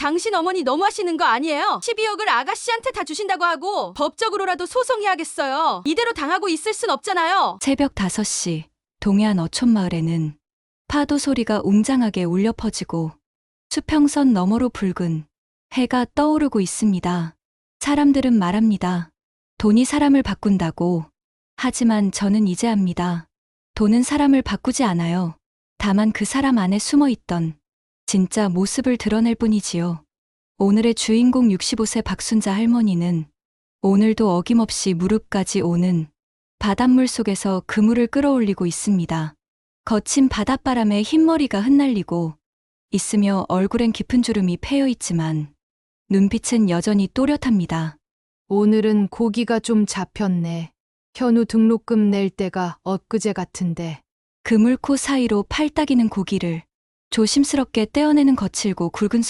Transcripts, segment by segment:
당신 어머니 너무하시는 거 아니에요? 12억을 아가씨한테 다 주신다고 하고 법적으로라도 소송해야겠어요. 이대로 당하고 있을 순 없잖아요. 새벽 5시 동해안 어촌마을에는 파도 소리가 웅장하게 울려 퍼지고 수평선 너머로 붉은 해가 떠오르고 있습니다. 사람들은 말합니다. 돈이 사람을 바꾼다고. 하지만 저는 이제 압니다. 돈은 사람을 바꾸지 않아요. 다만 그 사람 안에 숨어 있던 진짜 모습을 드러낼 뿐이지요. 오늘의 주인공 65세 박순자 할머니는 오늘도 어김없이 무릎까지 오는 바닷물 속에서 그물을 끌어올리고 있습니다. 거친 바닷바람에 흰머리가 흩날리고 있으며 얼굴엔 깊은 주름이 패여 있지만 눈빛은 여전히 또렷합니다. 오늘은 고기가 좀 잡혔네. 현우 등록금 낼 때가 엊그제 같은데. 그물코 사이로 팔딱이는 고기를 조심스럽게 떼어내는 거칠고 굵은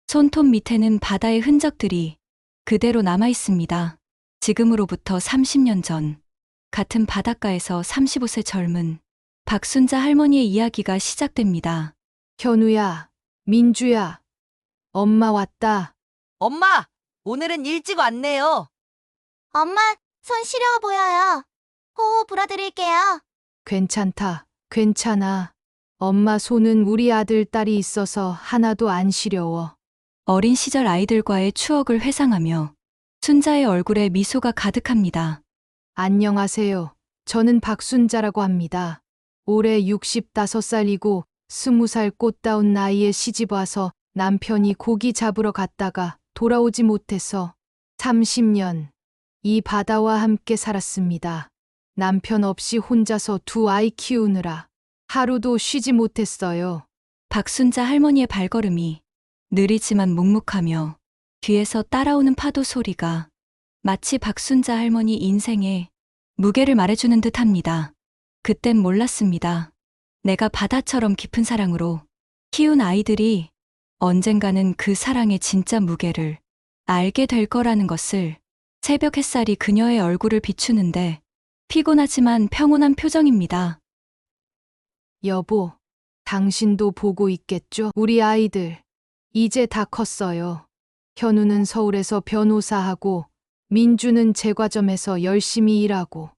손톱 밑에는 바다의 흔적들이 그대로 남아 있습니다. 지금으로부터 30년 전 같은 바닷가에서 35세 젊은 박순자 할머니의 이야기가 시작됩니다. 현우야, 민주야, 엄마 왔다. 엄마, 오늘은 일찍 왔네요. 엄마, 손 시려워 보여요. 호호 불어드릴게요. 괜찮다, 괜찮아. 엄마 손은 우리 아들, 딸이 있어서 하나도 안 시려워. 어린 시절 아이들과의 추억을 회상하며 순자의 얼굴에 미소가 가득합니다. 안녕하세요. 저는 박순자라고 합니다. 올해 65살이고 20살 꽃다운 나이에 시집 와서 남편이 고기 잡으러 갔다가 돌아오지 못해서 30년 이 바다와 함께 살았습니다. 남편 없이 혼자서 두 아이 키우느라 하루도 쉬지 못했어요. 박순자 할머니의 발걸음이 느리지만 묵묵하며 뒤에서 따라오는 파도 소리가 마치 박순자 할머니 인생의 무게를 말해주는 듯합니다. 그땐 몰랐습니다. 내가 바다처럼 깊은 사랑으로 키운 아이들이 언젠가는 그 사랑의 진짜 무게를 알게 될 거라는 것을. 새벽 햇살이 그녀의 얼굴을 비추는데 피곤하지만 평온한 표정입니다. 여보, 당신도 보고 있겠죠? 우리 아이들 이제 다 컸어요. 현우는 서울에서 변호사하고 민주는 제과점에서 열심히 일하고.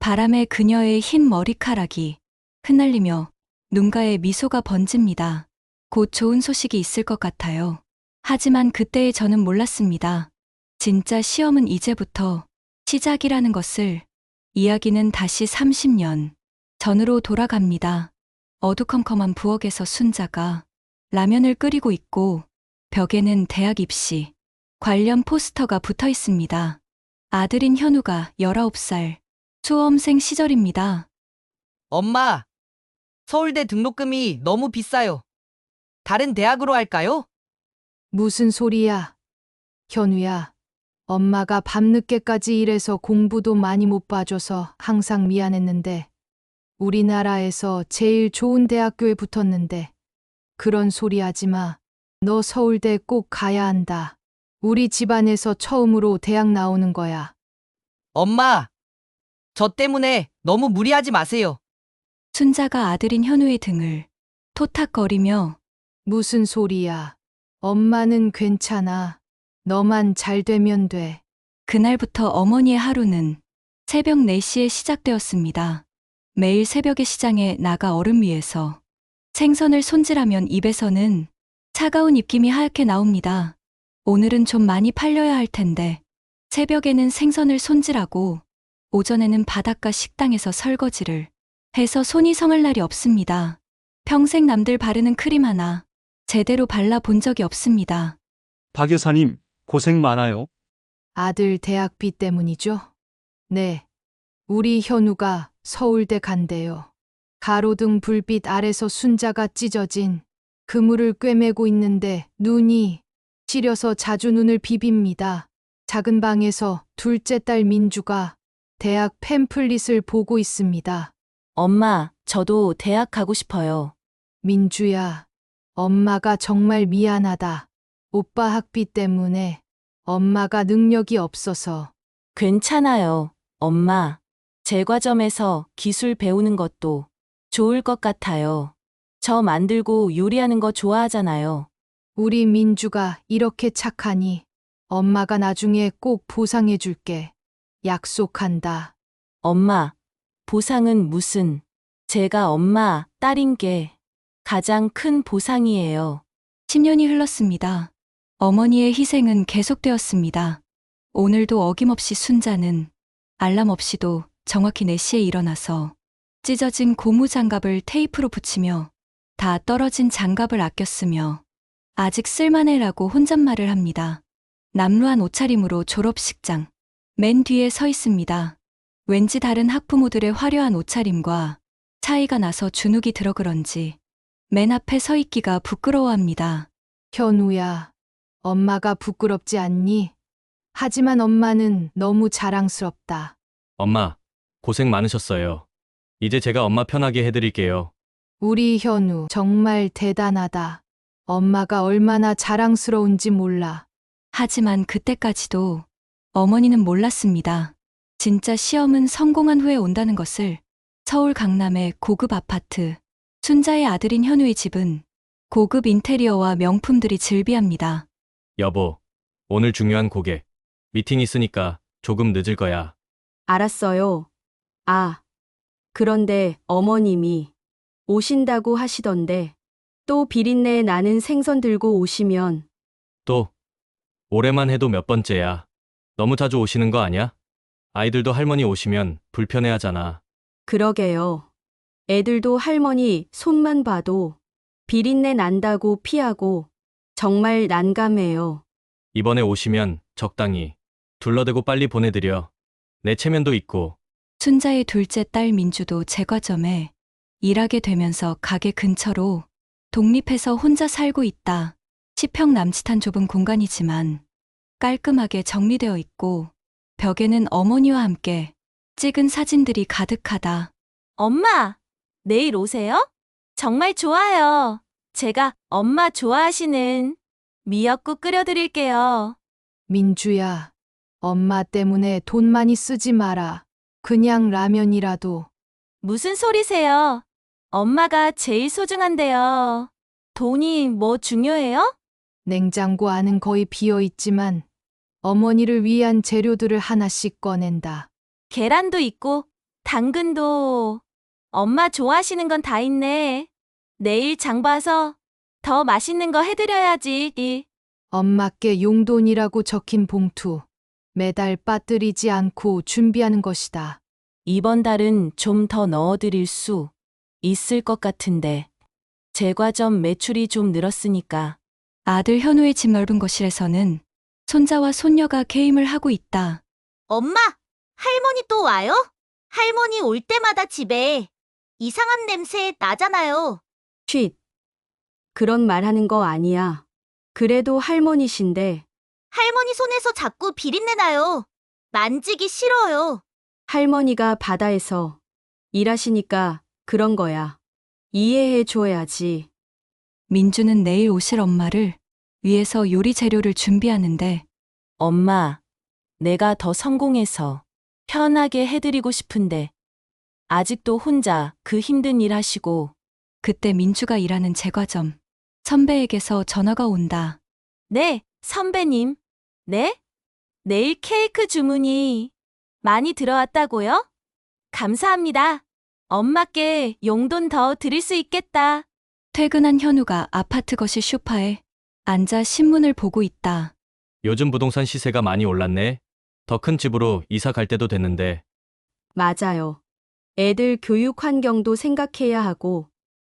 바람에 그녀의 흰 머리카락이 흩날리며 눈가에 미소가 번집니다. 곧 좋은 소식이 있을 것 같아요. 하지만 그때의 저는 몰랐습니다. 진짜 시험은 이제부터 시작이라는 것을. 이야기는 다시 30년 전으로 돌아갑니다. 어두컴컴한 부엌에서 순자가 라면을 끓이고 있고 벽에는 대학 입시 관련 포스터가 붙어 있습니다. 아들인 현우가 19살 수험생 시절입니다. 엄마, 서울대 등록금이 너무 비싸요. 다른 대학으로 할까요? 무슨 소리야? 현우야, 엄마가 밤늦게까지 일해서 공부도 많이 못 봐줘서 항상 미안했는데 우리나라에서 제일 좋은 대학교에 붙었는데 그런 소리 하지 마. 너 서울대 꼭 가야 한다. 우리 집안에서 처음으로 대학 나오는 거야. 엄마, 저 때문에 너무 무리하지 마세요. 순자가 아들인 현우의 등을 토닥거리며 무슨 소리야. 엄마는 괜찮아. 너만 잘 되면 돼. 그날부터 어머니의 하루는 새벽 4시에 시작되었습니다. 매일 새벽에 시장에 나가 얼음 위에서 생선을 손질하면 입에서는 차가운 입김이 하얗게 나옵니다. 오늘은 좀 많이 팔려야 할 텐데 새벽에는 생선을 손질하고 오전에는 바닷가 식당에서 설거지를 해서 손이 성할 날이 없습니다. 평생 남들 바르는 크림 하나 제대로 발라본 적이 없습니다. 박 여사님, 고생 많아요. 아들 대학비 때문이죠? 네. 우리 현우가 서울대 간대요. 가로등 불빛 아래서 순자가 찢어진 그물을 꿰매고 있는데 눈이 시려서 자주 눈을 비빕니다. 작은 방에서 둘째 딸 민주가 대학 팸플릿을 보고 있습니다. 엄마, 저도 대학 가고 싶어요. 민주야, 엄마가 정말 미안하다. 오빠 학비 때문에 엄마가 능력이 없어서. 괜찮아요, 엄마. 제과점에서 기술 배우는 것도 좋을 것 같아요. 저 만들고 요리하는 거 좋아하잖아요. 우리 민주가 이렇게 착하니 엄마가 나중에 꼭 보상해 줄게. 약속한다. 엄마, 보상은 무슨? 제가 엄마 딸인 게 가장 큰 보상이에요. 10년이 흘렀습니다. 어머니의 희생은 계속되었습니다. 오늘도 어김없이 순자는 알람 없이도 정확히 4시에 일어나서 찢어진 고무 장갑을 테이프로 붙이며 다 떨어진 장갑을 아껴 쓰며 아직 쓸만해라고 혼잣말을 합니다. 남루한 옷차림으로 졸업식장 맨 뒤에 서 있습니다. 왠지 다른 학부모들의 화려한 옷차림과 차이가 나서 주눅이 들어 그런지 맨 앞에 서 있기가 부끄러워합니다. 현우야, 엄마가 부끄럽지 않니? 하지만 엄마는 너무 자랑스럽다. 엄마, 고생 많으셨어요. 이제 제가 엄마 편하게 해드릴게요. 우리 현우 정말 대단하다. 엄마가 얼마나 자랑스러운지 몰라. 하지만 그때까지도 어머니는 몰랐습니다. 진짜 시험은 성공한 후에 온다는 것을. 서울 강남의 고급 아파트, 순자의 아들인 현우의 집은 고급 인테리어와 명품들이 즐비합니다. 여보, 오늘 중요한 고객. 미팅 있으니까 조금 늦을 거야. 알았어요. 아, 그런데 어머님이 오신다고 하시던데 또 비린내 나는 생선 들고 오시면 또, 올해만 해도 몇 번째야. 너무 자주 오시는 거 아니야? 아이들도 할머니 오시면 불편해하잖아. 그러게요. 애들도 할머니 손만 봐도 비린내 난다고 피하고 정말 난감해요. 이번에 오시면 적당히 둘러대고 빨리 보내드려. 내 체면도 있고. 순자의 둘째 딸 민주도 제과점에 일하게 되면서 가게 근처로 독립해서 혼자 살고 있다. 10평 남짓한 좁은 공간이지만 깔끔하게 정리되어 있고 벽에는 어머니와 함께 찍은 사진들이 가득하다. 엄마, 내일 오세요? 정말 좋아요. 제가 엄마 좋아하시는 미역국 끓여드릴게요. 민주야, 엄마 때문에 돈 많이 쓰지 마라. 그냥 라면이라도. 무슨 소리세요? 엄마가 제일 소중한데요. 돈이 뭐 중요해요? 냉장고 안은 거의 비어 있지만 어머니를 위한 재료들을 하나씩 꺼낸다. 계란도 있고 당근도. 엄마 좋아하시는 건 다 있네. 내일 장 봐서 더 맛있는 거 해드려야지. 엄마께 용돈이라고 적힌 봉투. 매달 빠뜨리지 않고 준비하는 것이다. 이번 달은 좀 더 넣어드릴 수 있을 것 같은데. 제과점 매출이 좀 늘었으니까. 아들 현우의 집 넓은 거실에서는 손자와 손녀가 게임을 하고 있다. 엄마, 할머니 또 와요? 할머니 올 때마다 집에 이상한 냄새 나잖아요. 쉿. 그런 말 하는 거 아니야. 그래도 할머니신데 할머니 손에서 자꾸 비린내 나요. 만지기 싫어요. 할머니가 바다에서 일하시니까 그런 거야. 이해해 줘야지. 민주는 내일 오실 엄마를 위해서 요리 재료를 준비하는데 엄마, 내가 더 성공해서 편하게 해드리고 싶은데 아직도 혼자 그 힘든 일 하시고. 그때 민주가 일하는 제과점 선배에게서 전화가 온다. 네, 선배님. 네? 내일 케이크 주문이 많이 들어왔다고요? 감사합니다. 엄마께 용돈 더 드릴 수 있겠다. 퇴근한 현우가 아파트 거실 소파에 앉아 신문을 보고 있다. 요즘 부동산 시세가 많이 올랐네. 더 큰 집으로 이사 갈 때도 됐는데. 맞아요. 애들 교육 환경도 생각해야 하고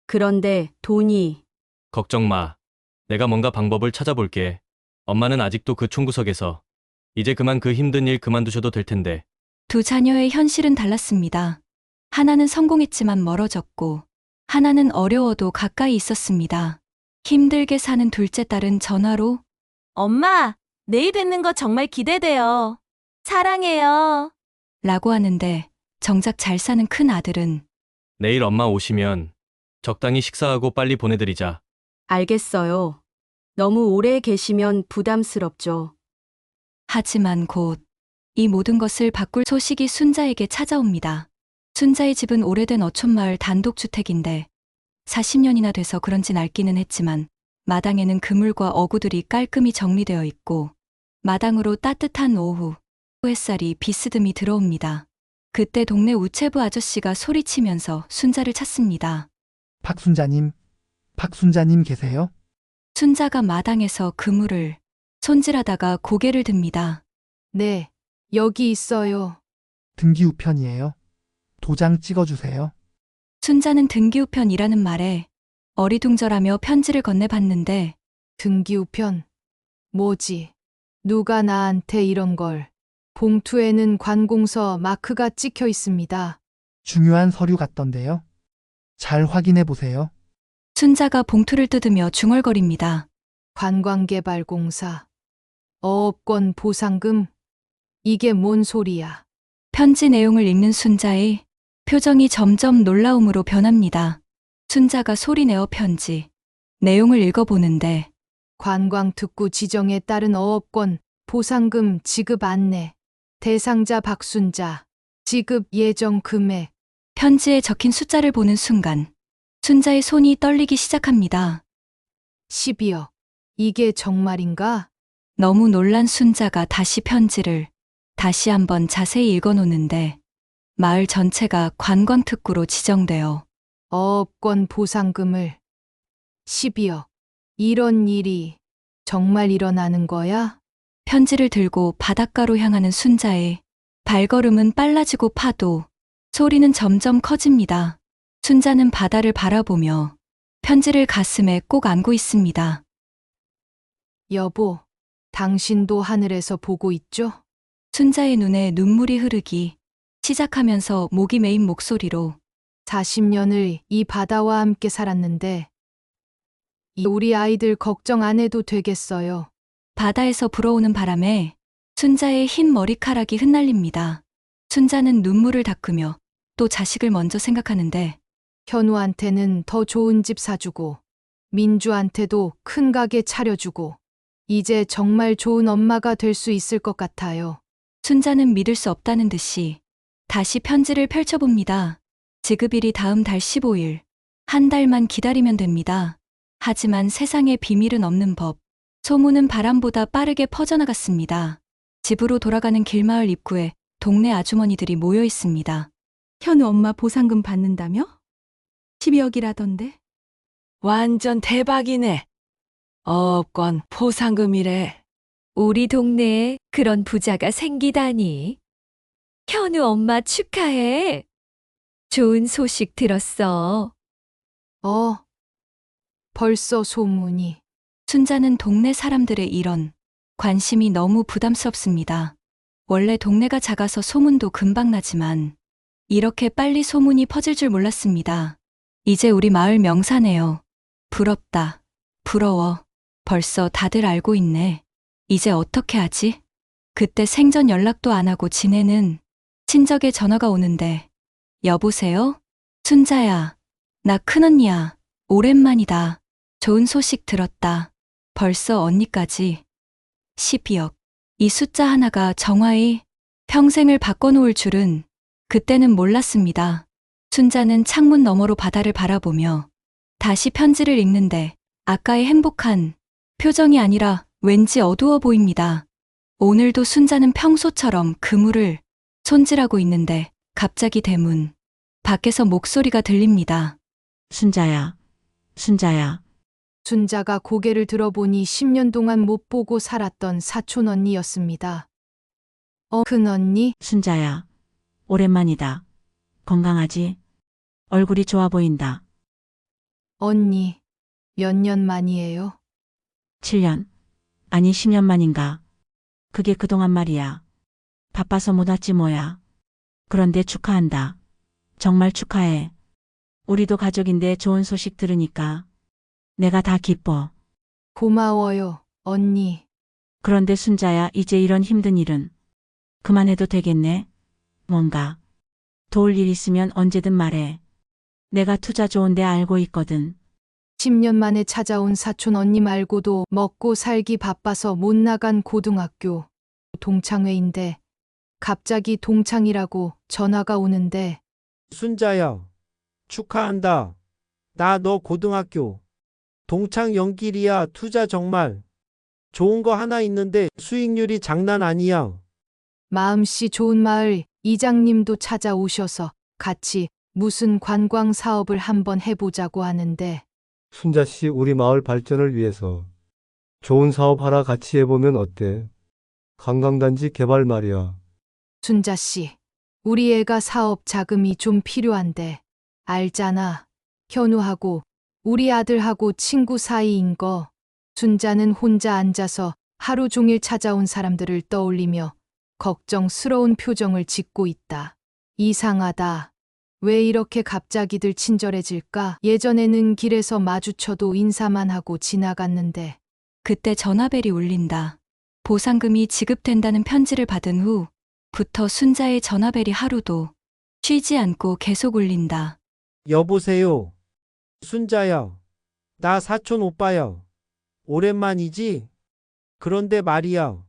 그런데 돈이 걱정 마. 내가 뭔가 방법을 찾아볼게. 엄마는 아직도 그 총구석에서. 이제 그만 그 힘든 일 그만두셔도 될 텐데. 두 자녀의 현실은 달랐습니다. 하나는 성공했지만 멀어졌고 하나는 어려워도 가까이 있었습니다. 힘들게 사는 둘째 딸은 전화로 엄마, 내일 뵙는 거 정말 기대돼요. 사랑해요. 라고 하는데 정작 잘 사는 큰 아들은 내일 엄마 오시면 적당히 식사하고 빨리 보내드리자. 알겠어요. 너무 오래 계시면 부담스럽죠. 하지만 곧 이 모든 것을 바꿀 소식이 순자에게 찾아옵니다. 순자의 집은 오래된 어촌마을 단독주택인데 40년이나 돼서 그런지 낡기는 했지만 마당에는 그물과 어구들이 깔끔히 정리되어 있고 마당으로 따뜻한 오후 햇살이 비스듬히 들어옵니다. 그때 동네 우체부 아저씨가 소리치면서 순자를 찾습니다. 박순자님 계세요? 순자가 마당에서 그물을 손질하다가 고개를 듭니다. 네, 여기 있어요. 등기 우편이에요. 도장 찍어주세요. 순자는 등기우편이라는 말에 어리둥절하며 편지를 건네봤는데 등기우편. 뭐지? 누가 나한테 이런 걸. 봉투에는 관공서 마크가 찍혀 있습니다. 중요한 서류 같던데요. 잘 확인해 보세요. 순자가 봉투를 뜯으며 중얼거립니다. 관광개발공사. 어업권 보상금. 이게 뭔 소리야? 편지 내용을 읽는 순자의 표정이 점점 놀라움으로 변합니다. 순자가 소리내어 편지 내용을 읽어보는데 관광특구 지정에 따른 어업권 보상금 지급 안내. 대상자 박순자. 지급 예정 금액. 편지에 적힌 숫자를 보는 순간 순자의 손이 떨리기 시작합니다. 12억. 이게 정말인가? 너무 놀란 순자가 다시 편지를 다시 한번 자세히 읽어놓는데 마을 전체가 관광특구로 지정되어 어업권 보상금을 12억. 이런 일이 정말 일어나는 거야? 편지를 들고 바닷가로 향하는 순자의 발걸음은 빨라지고 파도, 소리는 점점 커집니다. 순자는 바다를 바라보며 편지를 가슴에 꼭 안고 있습니다. 여보, 당신도 하늘에서 보고 있죠? 순자의 눈에 눈물이 흐르기 시작하면서 목이 메인 목소리로 40년을 이 바다와 함께 살았는데 우리 아이들 걱정 안 해도 되겠어요. 바다에서 불어오는 바람에 순자의 흰 머리카락이 흩날립니다. 순자는 눈물을 닦으며 또 자식을 먼저 생각하는데 현우한테는 더 좋은 집 사주고 민주한테도 큰 가게 차려주고 이제 정말 좋은 엄마가 될 수 있을 것 같아요. 순자는 믿을 수 없다는 듯이 다시 편지를 펼쳐봅니다. 지급일이 다음 달 15일. 한 달만 기다리면 됩니다. 하지만 세상에 비밀은 없는 법. 소문은 바람보다 빠르게 퍼져나갔습니다. 집으로 돌아가는 길마을 입구에 동네 아주머니들이 모여 있습니다. 현우 엄마 보상금 받는다며? 12억이라던데? 완전 대박이네. 어업권 포상금이래. 우리 동네에 그런 부자가 생기다니. 현우 엄마 축하해. 좋은 소식 들었어. 벌써 소문이. 순자는 동네 사람들의 이런 관심이 너무 부담스럽습니다. 원래 동네가 작아서 소문도 금방 나지만 이렇게 빨리 소문이 퍼질 줄 몰랐습니다. 이제 우리 마을 명사네요. 부럽다. 부러워. 벌써 다들 알고 있네. 이제 어떻게 하지? 그때 생전 연락도 안 하고 지내는 친척의 전화가 오는데 여보세요? 순자야. 나 큰언니야. 오랜만이다. 좋은 소식 들었다. 벌써 언니까지. 12억. 이 숫자 하나가 정화의 평생을 바꿔놓을 줄은 그때는 몰랐습니다. 순자는 창문 너머로 바다를 바라보며 다시 편지를 읽는데 아까의 행복한 표정이 아니라 왠지 어두워 보입니다. 오늘도 순자는 평소처럼 그물을 손질하고 있는데 갑자기 대문 밖에서 목소리가 들립니다. 순자야, 순자야. 순자가 고개를 들어보니 10년 동안 못 보고 살았던 사촌 언니였습니다. 큰언니? 순자야, 오랜만이다. 건강하지? 얼굴이 좋아 보인다. 언니, 몇 년 만이에요? 7년, 아니 10년 만인가. 그게 그동안 말이야. 바빠서 못 왔지 뭐야. 그런데 축하한다. 정말 축하해. 우리도 가족인데 좋은 소식 들으니까 내가 다 기뻐. 고마워요, 언니. 그런데 순자야, 이제 이런 힘든 일은 그만해도 되겠네? 뭔가 도울 일 있으면 언제든 말해. 내가 투자 좋은 데 알고 있거든. 10년 만에 찾아온 사촌 언니 말고도 먹고 살기 바빠서 못 나간 고등학교 동창회인데 갑자기 동창이라고 전화가 오는데 순자야, 축하한다. 나 너 고등학교 동창 연길이야, 투자 정말. 좋은 거 하나 있는데 수익률이 장난 아니야. 마음씨 좋은 마을 이장님도 찾아오셔서 같이 무슨 관광 사업을 한번 해보자고 하는데 순자 씨, 우리 마을 발전을 위해서 좋은 사업 하나 같이 해보면 어때? 관광단지 개발 말이야. 순자 씨, 우리 애가 사업 자금이 좀 필요한데 알잖아. 현우하고 우리 아들하고 친구 사이인 거. 순자는 혼자 앉아서 하루 종일 찾아온 사람들을 떠올리며 걱정스러운 표정을 짓고 있다. 이상하다. 왜 이렇게 갑자기들 친절해질까? 예전에는 길에서 마주쳐도 인사만 하고 지나갔는데. 그때 전화벨이 울린다. 보상금이 지급된다는 편지를 받은 후부터 순자의 전화벨이 하루도 쉬지 않고 계속 울린다. 여보세요. 순자야. 나 사촌 오빠야. 오랜만이지? 그런데 말이야.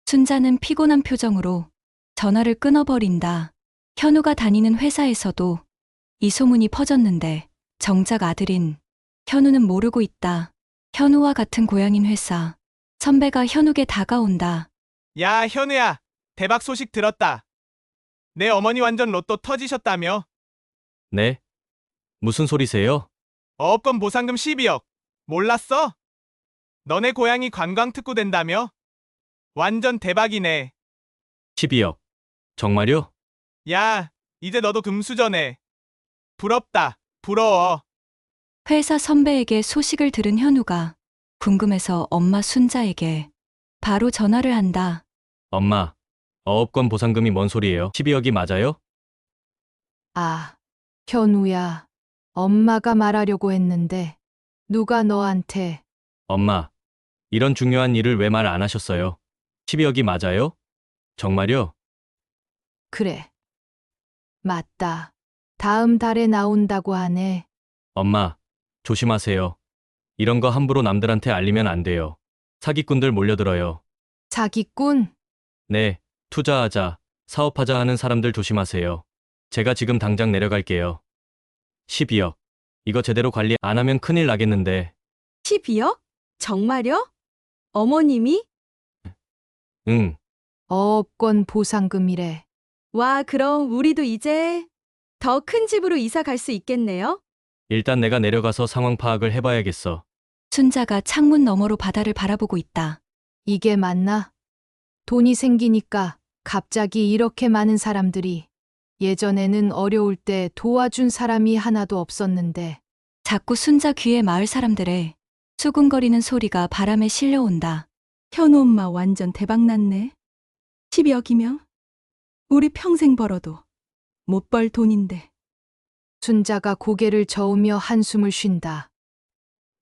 순자는 피곤한 표정으로 전화를 끊어버린다. 현우가 다니는 회사에서도 이 소문이 퍼졌는데 정작 아들인 현우는 모르고 있다. 현우와 같은 고향인 회사. 선배가 현우에게 다가온다. 야, 현우야. 대박 소식 들었다. 내 어머니 완전 로또 터지셨다며? 네? 무슨 소리세요? 어업권 보상금 12억. 몰랐어? 너네 고향이 관광특구 된다며? 완전 대박이네. 12억. 정말요? 야, 이제 너도 금수저네. 부럽다. 부러워. 회사 선배에게 소식을 들은 현우가 궁금해서 엄마 순자에게 바로 전화를 한다. 엄마, 어업권 보상금이 뭔 소리예요? 12억이 맞아요? 아, 현우야. 엄마가 말하려고 했는데 누가 너한테. 엄마, 이런 중요한 일을 왜 말 안 하셨어요? 12억이 맞아요? 정말요? 그래. 맞다. 다음 달에 나온다고 하네. 엄마, 조심하세요. 이런 거 함부로 남들한테 알리면 안 돼요. 사기꾼들 몰려들어요. 사기꾼? 네, 투자하자, 사업하자 하는 사람들 조심하세요. 제가 지금 당장 내려갈게요. 12억. 이거 제대로 관리 안 하면 큰일 나겠는데. 12억? 정말요? 어머님이? 응. 어업권 보상금이래. 와, 그럼 우리도 이제 더 큰 집으로 이사 갈 수 있겠네요? 일단 내가 내려가서 상황 파악을 해봐야겠어. 순자가 창문 너머로 바다를 바라보고 있다. 이게 맞나? 돈이 생기니까 갑자기 이렇게 많은 사람들이. 예전에는 어려울 때 도와준 사람이 하나도 없었는데. 자꾸 순자 귀에 마을 사람들의 수군거리는 소리가 바람에 실려온다. 현우 엄마 완전 대박났네. 12억이면 우리 평생 벌어도 못 벌 돈인데. 순자가 고개를 저으며 한숨을 쉰다.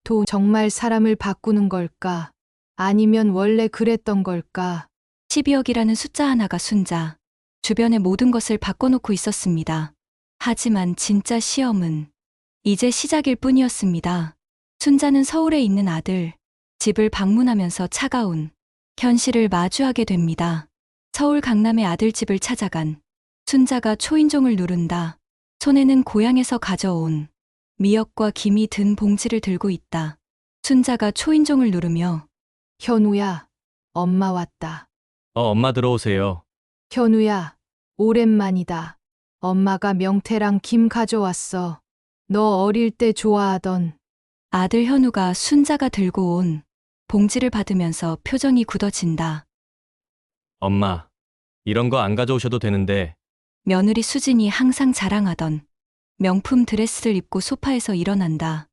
돈 정말 사람을 바꾸는 걸까? 아니면 원래 그랬던 걸까? 12억이라는 숫자 하나가 순자 주변의 모든 것을 바꿔놓고 있었습니다. 하지만 진짜 시험은 이제 시작일 뿐이었습니다. 순자는 서울에 있는 아들 집을 방문하면서 차가운 현실을 마주하게 됩니다. 서울 강남의 아들 집을 찾아간 순자가 초인종을 누른다. 손에는 고향에서 가져온 미역과 김이 든 봉지를 들고 있다. 순자가 초인종을 누르며 현우야, 엄마 왔다. 엄마 들어오세요. 현우야, 오랜만이다. 엄마가 명태랑 김 가져왔어. 너 어릴 때 좋아하던. 아들 현우가 순자가 들고 온 봉지를 받으면서 표정이 굳어진다. 엄마, 이런 거 안 가져오셔도 되는데. 며느리 수진이 항상 자랑하던 명품 드레스를 입고 소파에서 일어난다.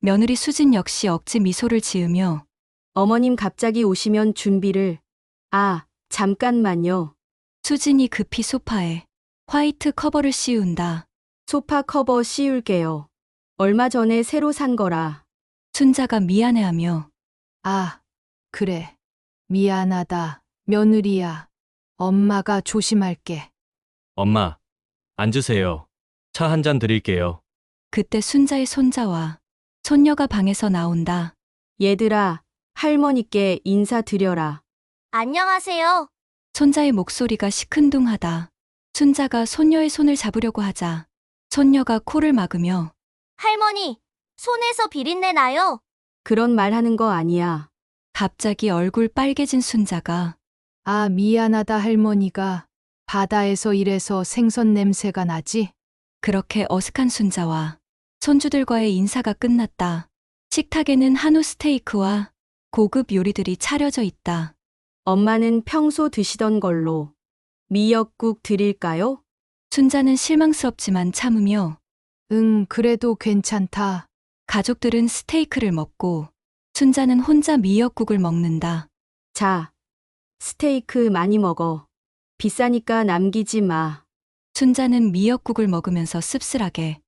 며느리 수진 역시 억지 미소를 지으며 어머님 갑자기 오시면 준비를. 아, 잠깐만요. 수진이 급히 소파에 화이트 커버를 씌운다. 소파 커버 씌울게요. 얼마 전에 새로 산 거라. 순자가 미안해하며 아, 그래. 미안하다. 며느리야. 엄마가 조심할게. 엄마, 앉으세요. 차 한 잔 드릴게요. 그때 순자의 손자와 손녀가 방에서 나온다. 얘들아, 할머니께 인사드려라. 안녕하세요. 손자의 목소리가 시큰둥하다. 순자가 손녀의 손을 잡으려고 하자 손녀가 코를 막으며 할머니, 손에서 비린내 나요. 그런 말 하는 거 아니야. 갑자기 얼굴 빨개진 순자가 아, 미안하다 할머니가 바다에서 일해서 생선 냄새가 나지? 그렇게 어색한 순자와 손주들과의 인사가 끝났다. 식탁에는 한우 스테이크와 고급 요리들이 차려져 있다. 엄마는 평소 드시던 걸로 미역국 드릴까요? 순자는 실망스럽지만 참으며 응, 그래도 괜찮다. 가족들은 스테이크를 먹고 순자는 혼자 미역국을 먹는다. 자, 스테이크 많이 먹어. 비싸니까 남기지 마. 순자는 미역국을 먹으면서 씁쓸하게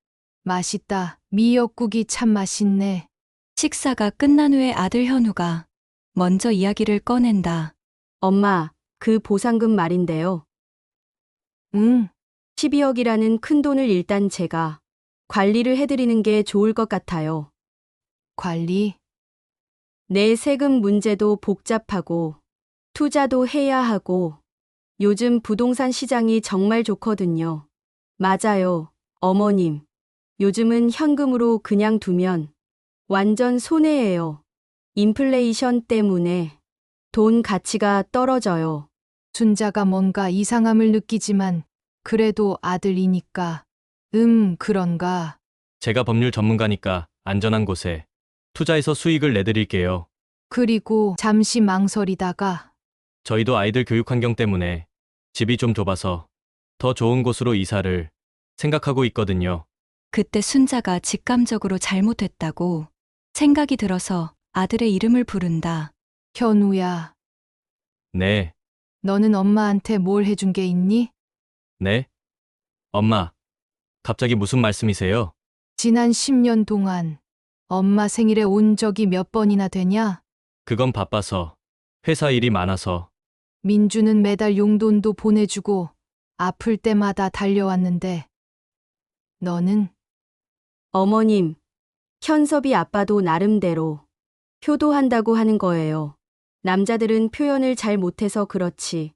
맛있다. 미역국이 참 맛있네. 식사가 끝난 후에 아들 현우가 먼저 이야기를 꺼낸다. 엄마, 그 보상금 말인데요. 응. 12억이라는 큰 돈을 일단 제가 관리를 해드리는 게 좋을 것 같아요. 관리? 내 세금 문제도 복잡하고 투자도 해야 하고 요즘 부동산 시장이 정말 좋거든요. 맞아요, 어머님. 요즘은 현금으로 그냥 두면 완전 손해예요. 인플레이션 때문에 돈 가치가 떨어져요. 순자가 뭔가 이상함을 느끼지만 그래도 아들이니까. 그런가. 제가 법률 전문가니까 안전한 곳에 투자해서 수익을 내드릴게요. 그리고 잠시 망설이다가 저희도 아이들 교육 환경 때문에 집이 좀 좁아서 더 좋은 곳으로 이사를 생각하고 있거든요. 그때 순자가 직감적으로 잘못했다고 생각이 들어서 아들의 이름을 부른다. 현우야, 네, 너는 엄마한테 뭘 해준 게 있니? 네. 엄마, 갑자기 무슨 말씀이세요? 지난 10년 동안 엄마 생일에 온 적이 몇 번이나 되냐? 그건 바빠서, 회사 일이 많아서. 민주는 매달 용돈도 보내주고 아플 때마다 달려왔는데 너는? 어머님, 현섭이 아빠도 나름대로 효도한다고 하는 거예요. 남자들은 표현을 잘 못해서 그렇지.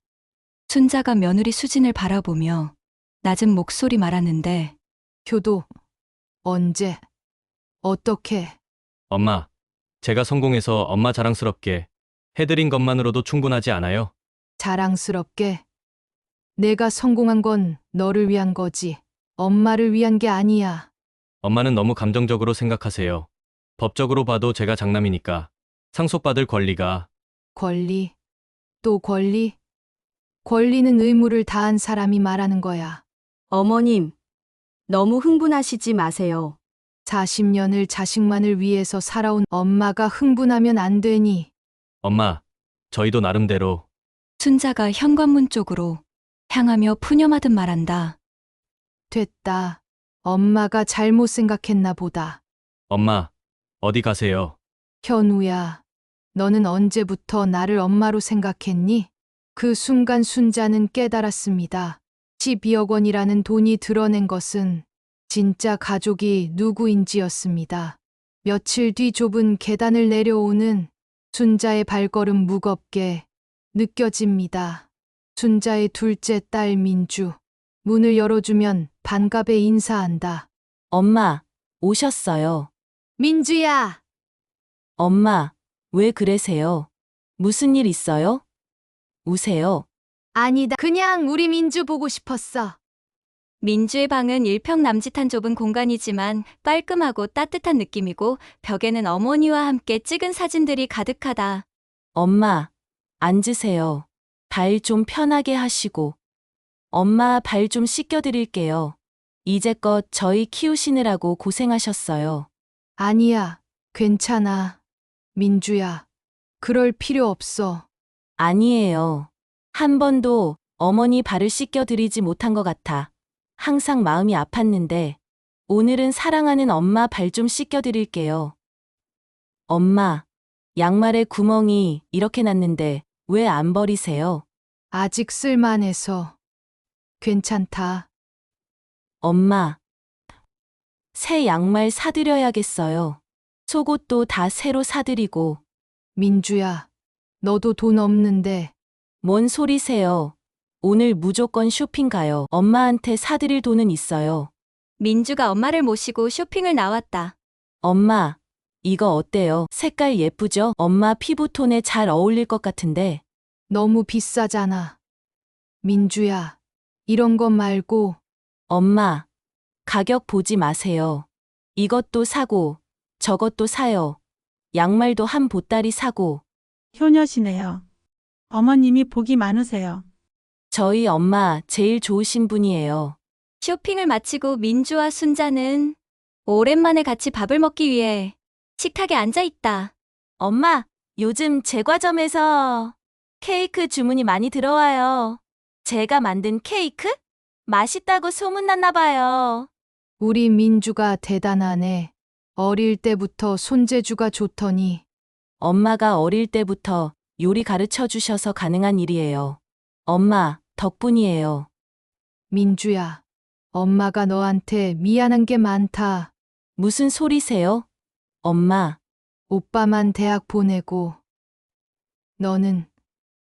순자가 며느리 수진을 바라보며 낮은 목소리 말하는데 효도? 언제? 어떻게? 엄마, 제가 성공해서 엄마 자랑스럽게 해드린 것만으로도 충분하지 않아요? 자랑스럽게? 내가 성공한 건 너를 위한 거지. 엄마를 위한 게 아니야. 엄마는 너무 감정적으로 생각하세요. 법적으로 봐도 제가 장남이니까 상속받을 권리가. 권리? 또 권리? 권리는 의무를 다한 사람이 말하는 거야. 어머님, 너무 흥분하시지 마세요. 40년을 자식만을 위해서 살아온 엄마가 흥분하면 안 되니. 엄마, 저희도 나름대로. 순자가 현관문 쪽으로 향하며 푸념하듯 말한다. 됐다. 엄마가 잘못 생각했나 보다. 엄마, 어디 가세요? 현우야, 너는 언제부터 나를 엄마로 생각했니? 그 순간 순자는 깨달았습니다. 12억 원이라는 돈이 드러낸 것은 진짜 가족이 누구인지였습니다. 며칠 뒤 좁은 계단을 내려오는 순자의 발걸음 무겁게 느껴집니다. 순자의 둘째 딸 민주. 문을 열어주면 반갑게 인사한다. 엄마, 오셨어요. 민주야! 엄마, 왜 그러세요? 무슨 일 있어요? 우세요. 아니다. 그냥 우리 민주 보고 싶었어. 민주의 방은 일평남짓한 좁은 공간이지만 깔끔하고 따뜻한 느낌이고 벽에는 어머니와 함께 찍은 사진들이 가득하다. 엄마, 앉으세요. 발 좀 편하게 하시고. 엄마 발 좀 씻겨드릴게요. 이제껏 저희 키우시느라고 고생하셨어요. 아니야. 괜찮아. 민주야. 그럴 필요 없어. 아니에요. 한 번도 어머니 발을 씻겨드리지 못한 것 같아. 항상 마음이 아팠는데 오늘은 사랑하는 엄마 발 좀 씻겨드릴게요. 엄마, 양말에 구멍이 이렇게 났는데 왜 안 버리세요? 아직 쓸만해서. 괜찮다. 엄마, 새 양말 사드려야겠어요. 속옷도 다 새로 사드리고. 민주야, 너도 돈 없는데. 뭔 소리세요? 오늘 무조건 쇼핑 가요. 엄마한테 사드릴 돈은 있어요. 민주가 엄마를 모시고 쇼핑을 나왔다. 엄마, 이거 어때요? 색깔 예쁘죠? 엄마 피부톤에 잘 어울릴 것 같은데. 너무 비싸잖아. 민주야, 이런 것 말고 엄마, 가격 보지 마세요. 이것도 사고, 저것도 사요. 양말도 한 보따리 사고. 효녀시네요. 어머님이 복이 많으세요. 저희 엄마 제일 좋으신 분이에요. 쇼핑을 마치고 민주와 순자는 오랜만에 같이 밥을 먹기 위해 식탁에 앉아 있다. 엄마, 요즘 제과점에서 케이크 주문이 많이 들어와요. 제가 만든 케이크? 맛있다고 소문났나 봐요. 우리 민주가 대단하네. 어릴 때부터 손재주가 좋더니 엄마가 어릴 때부터 요리 가르쳐 주셔서 가능한 일이에요. 엄마, 덕분이에요. 민주야, 엄마가 너한테 미안한 게 많다. 무슨 소리세요? 엄마, 오빠만 대학 보내고 너는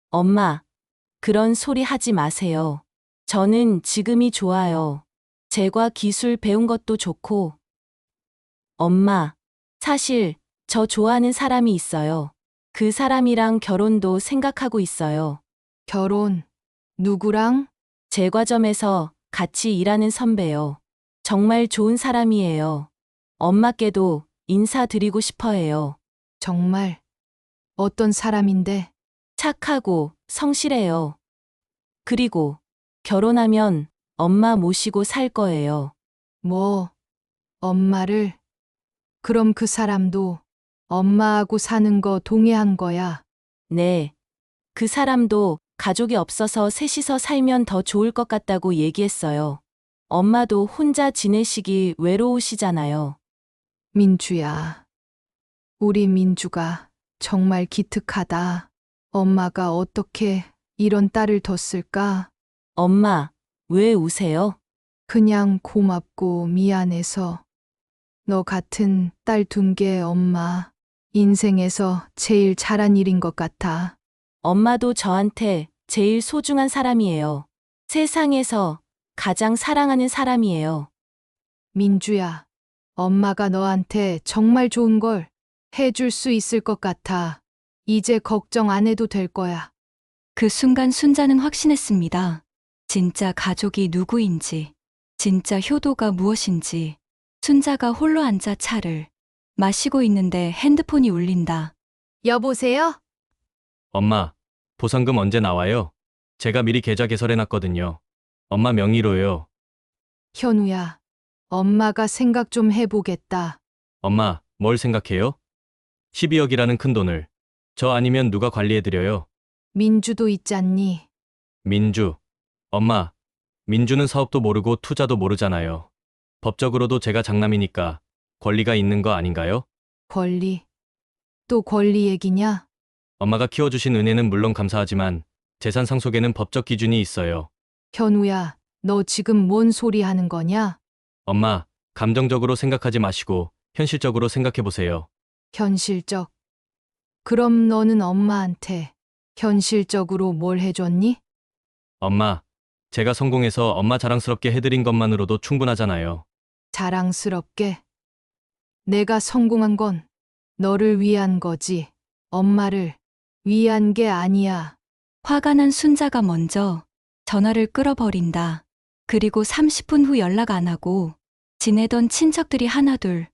엄마, 그런 소리 하지 마세요. 저는 지금이 좋아요. 제과 기술 배운 것도 좋고. 엄마, 사실 저 좋아하는 사람이 있어요. 그 사람이랑 결혼도 생각하고 있어요. 결혼 누구랑? 제과점에서 같이 일하는 선배요. 정말 좋은 사람이에요. 엄마께도 인사드리고 싶어 해요. 정말 어떤 사람인데? 착하고 성실해요. 그리고 결혼하면 엄마 모시고 살 거예요. 뭐, 엄마를? 그럼 그 사람도 엄마하고 사는 거 동의한 거야? 네. 그 사람도 가족이 없어서 셋이서 살면 더 좋을 것 같다고 얘기했어요. 엄마도 혼자 지내시기 외로우시잖아요. 민주야, 우리 민주가 정말 기특하다. 엄마가 어떻게 이런 딸을 뒀을까? 엄마, 왜 우세요? 그냥 고맙고 미안해서. 너 같은 딸 둔 게 엄마 인생에서 제일 잘한 일인 것 같아. 엄마도 저한테 제일 소중한 사람이에요. 세상에서 가장 사랑하는 사람이에요. 민주야, 엄마가 너한테 정말 좋은 걸 해줄 수 있을 것 같아. 이제 걱정 안 해도 될 거야. 그 순간 순자는 확신했습니다. 진짜 가족이 누구인지, 진짜 효도가 무엇인지. 순자가 홀로 앉아 차를 마시고 있는데 핸드폰이 울린다. 여보세요? 엄마, 보상금 언제 나와요? 제가 미리 계좌 개설해놨거든요. 엄마 명의로요. 현우야, 엄마가 생각 좀 해보겠다. 엄마, 뭘 생각해요? 12억이라는 큰 돈을. 저 아니면 누가 관리해드려요? 민주도 있잖니. 민주. 엄마, 민주는 사업도 모르고 투자도 모르잖아요. 법적으로도 제가 장남이니까 권리가 있는 거 아닌가요? 권리. 또 권리 얘기냐? 엄마가 키워주신 은혜는 물론 감사하지만 재산 상속에는 법적 기준이 있어요. 현우야, 너 지금 뭔 소리 하는 거냐? 엄마, 감정적으로 생각하지 마시고 현실적으로 생각해보세요. 현실적. 그럼 너는 엄마한테 현실적으로 뭘 해줬니? 엄마, 제가 성공해서 엄마 자랑스럽게 해드린 것만으로도 충분하잖아요. 자랑스럽게. 내가 성공한 건 너를 위한 거지. 엄마를 위한 게 아니야. 화가 난 순자가 먼저 전화를 끌어버린다. 그리고 30분 후 연락 안 하고 지내던 친척들이 하나둘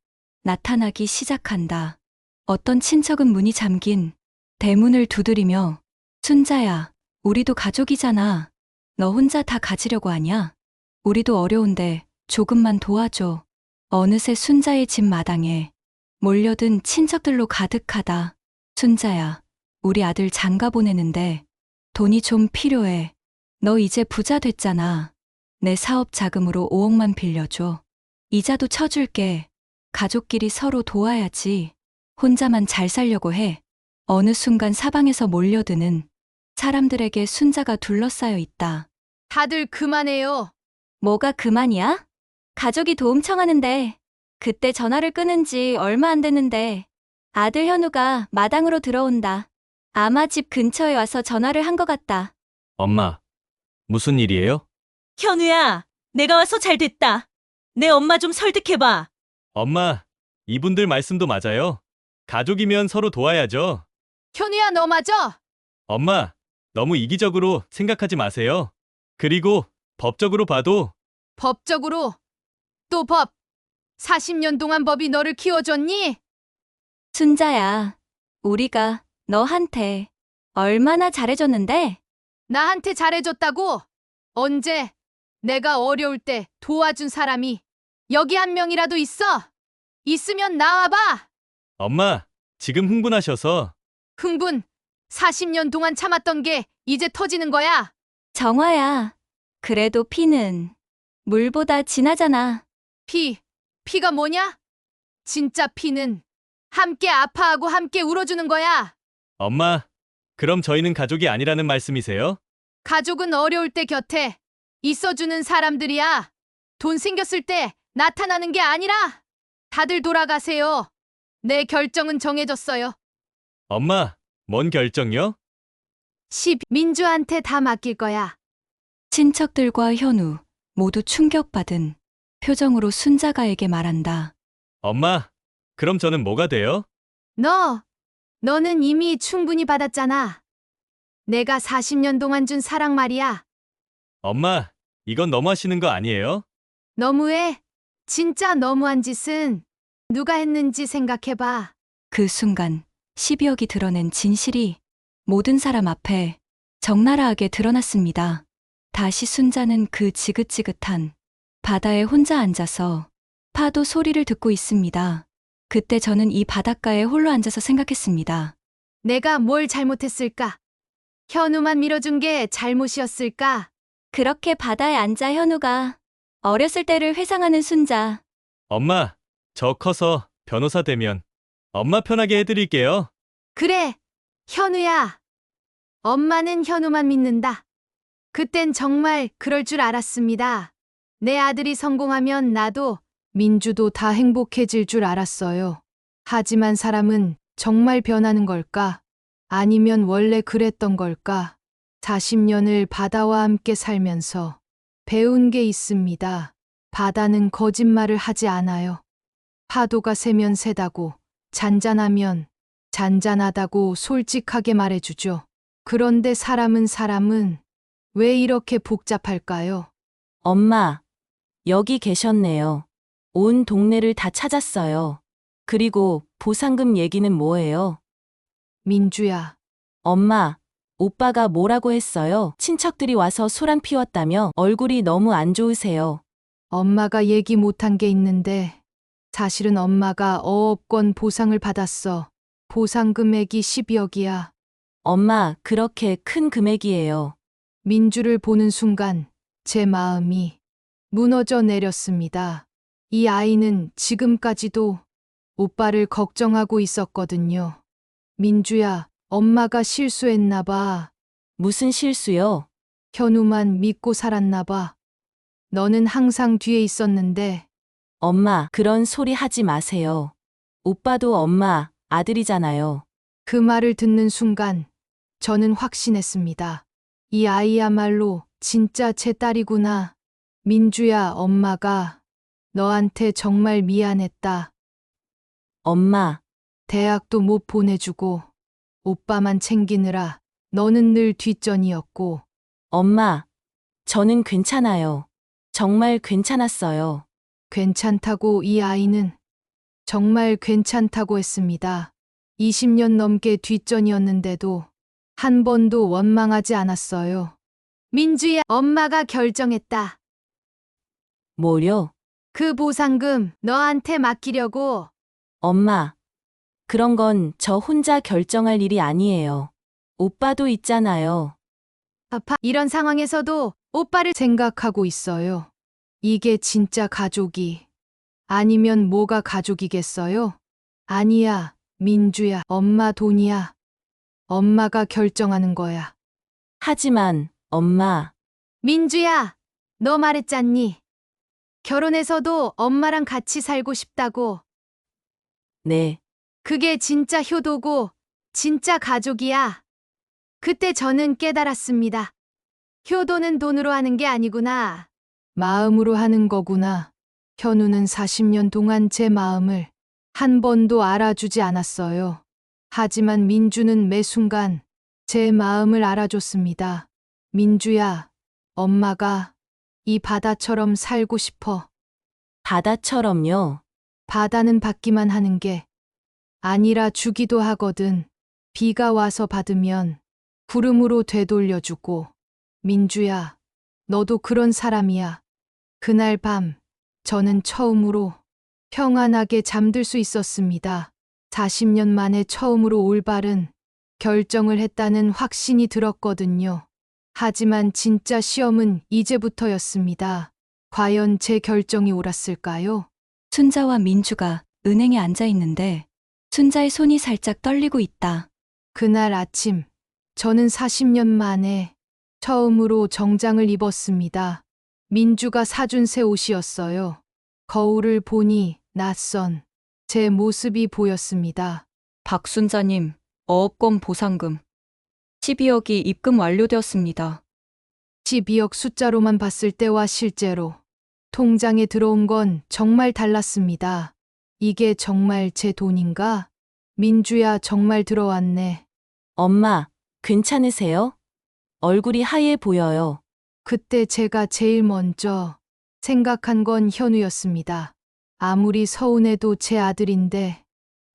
나타나기 시작한다. 어떤 친척은 문이 잠긴 대문을 두드리며 순자야, 우리도 가족이잖아. 너 혼자 다 가지려고 하냐? 우리도 어려운데 조금만 도와줘. 어느새 순자의 집 마당에 몰려든 친척들로 가득하다. 순자야, 우리 아들 장가 보내는데 돈이 좀 필요해. 너 이제 부자 됐잖아. 내 사업 자금으로 5억만 빌려줘. 이자도 쳐줄게. 가족끼리 서로 도와야지. 혼자만 잘 살려고 해. 어느 순간 사방에서 몰려드는 사람들에게 순자가 둘러싸여 있다. 다들 그만해요. 뭐가 그만이야? 가족이 도움 청하는데 그때 전화를 끊은 지 얼마 안 됐는데 아들 현우가 마당으로 들어온다. 아마 집 근처에 와서 전화를 한 것 같다. 엄마, 무슨 일이에요? 현우야, 내가 와서 잘 됐다. 내 엄마 좀 설득해봐. 엄마, 이분들 말씀도 맞아요. 가족이면 서로 도와야죠. 현우야, 너 맞아? 엄마, 너무 이기적으로 생각하지 마세요. 그리고 법적으로 봐도 법적으로? 또 법. 40년 동안 법이 너를 키워줬니? 순자야, 우리가 너한테 얼마나 잘해줬는데? 나한테 잘해줬다고? 언제? 내가 어려울 때 도와준 사람이 여기 한 명이라도 있어? 있으면 나와봐. 엄마, 지금 흥분하셔서 흥분. 40년 동안 참았던 게 이제 터지는 거야. 정화야, 그래도 피는 물보다 진하잖아. 피가 뭐냐? 진짜 피는 함께 아파하고 함께 울어주는 거야. 엄마, 그럼 저희는 가족이 아니라는 말씀이세요? 가족은 어려울 때 곁에 있어주는 사람들이야. 돈 생겼을 때 나타나는 게 아니라. 다들 돌아가세요. 내 결정은 정해졌어요. 엄마, 뭔 결정요? 민주한테 다 맡길 거야. 친척들과 현우 모두 충격받은 표정으로 순자가에게 말한다. 엄마, 그럼 저는 뭐가 돼요? 너는 이미 충분히 받았잖아. 내가 40년 동안 준 사랑 말이야. 엄마, 이건 너무하시는 거 아니에요? 너무해. 진짜 너무한 짓은 누가 했는지 생각해봐. 그 순간 12억이 드러낸 진실이 모든 사람 앞에 적나라하게 드러났습니다. 다시 순자는 그 지긋지긋한 바다에 혼자 앉아서 파도 소리를 듣고 있습니다. 그때 저는 이 바닷가에 홀로 앉아서 생각했습니다. 내가 뭘 잘못했을까? 현우만 밀어준 게 잘못이었을까? 그렇게 바다에 앉아 현우가 어렸을 때를 회상하는 순자. 엄마, 저 커서 변호사 되면 엄마 편하게 해드릴게요. 그래, 현우야. 엄마는 현우만 믿는다. 그땐 정말 그럴 줄 알았습니다. 내 아들이 성공하면 나도, 민주도 다 행복해질 줄 알았어요. 하지만 사람은 정말 변하는 걸까? 아니면 원래 그랬던 걸까? 40년을 바다와 함께 살면서 배운 게 있습니다. 바다는 거짓말을 하지 않아요. 파도가 세면 세다고, 잔잔하면 잔잔하다고 솔직하게 말해주죠. 그런데 사람은 왜 이렇게 복잡할까요? 엄마, 여기 계셨네요. 온 동네를 다 찾았어요. 그리고 보상금 얘기는 뭐예요? 민주야. 엄마, 오빠가 뭐라고 했어요? 친척들이 와서 소란 피웠다며 얼굴이 너무 안 좋으세요. 엄마가 얘기 못한 게 있는데 사실은 엄마가 어업권 보상을 받았어. 보상 금액이 12억이야. 엄마, 그렇게 큰 금액이에요. 민주를 보는 순간 제 마음이 무너져 내렸습니다. 이 아이는 지금까지도 오빠를 걱정하고 있었거든요. 민주야, 엄마가 실수했나 봐. 무슨 실수요? 현우만 믿고 살았나 봐. 너는 항상 뒤에 있었는데. 엄마, 그런 소리 하지 마세요. 오빠도 엄마 아들이잖아요. 그 말을 듣는 순간 저는 확신했습니다. 이 아이야말로 진짜 제 딸이구나. 민주야, 엄마가 너한테 정말 미안했다. 엄마. 대학도 못 보내주고 오빠만 챙기느라 너는 늘 뒷전이었고. 엄마, 저는 괜찮아요. 정말 괜찮았어요. 괜찮다고 이 아이는 정말 괜찮다고 했습니다. 20년 넘게 뒷전이었는데도 한 번도 원망하지 않았어요. 민주야, 엄마가 결정했다. 뭐요? 그 보상금 너한테 맡기려고. 엄마, 그런 건 저 혼자 결정할 일이 아니에요. 오빠도 있잖아요. 아파, 이런 상황에서도 오빠를 생각하고 있어요. 이게 진짜 가족이 아니면 뭐가 가족이겠어요? 아니야, 민주야, 엄마 돈이야. 엄마가 결정하는 거야. 하지만, 엄마. 민주야, 너 말했잖니. 결혼해서도 엄마랑 같이 살고 싶다고. 네. 그게 진짜 효도고, 진짜 가족이야. 그때 저는 깨달았습니다. 효도는 돈으로 하는 게 아니구나. 마음으로 하는 거구나. 현우는 40년 동안 제 마음을 한 번도 알아주지 않았어요. 하지만 민주는 매 순간 제 마음을 알아줬습니다. 민주야, 엄마가 이 바다처럼 살고 싶어. 바다처럼요. 바다는 받기만 하는 게 아니라 주기도 하거든. 비가 와서 받으면 구름으로 되돌려주고. 민주야, 너도 그런 사람이야. 그날 밤, 저는 처음으로 평안하게 잠들 수 있었습니다. 40년 만에 처음으로 올바른 결정을 했다는 확신이 들었거든요. 하지만 진짜 시험은 이제부터였습니다. 과연 제 결정이 옳았을까요? 순자와 민주가 은행에 앉아 있는데 순자의 손이 살짝 떨리고 있다. 그날 아침, 저는 40년 만에 처음으로 정장을 입었습니다. 민주가 사준 새 옷이었어요. 거울을 보니 낯선 제 모습이 보였습니다. 박순자님, 어업권 보상금 12억이 입금 완료되었습니다. 12억 숫자로만 봤을 때와 실제로 통장에 들어온 건 정말 달랐습니다. 이게 정말 제 돈인가? 민주야, 정말 들어왔네. 엄마, 괜찮으세요? 얼굴이 하얘 보여요. 그때 제가 제일 먼저 생각한 건 현우였습니다. 아무리 서운해도 제 아들인데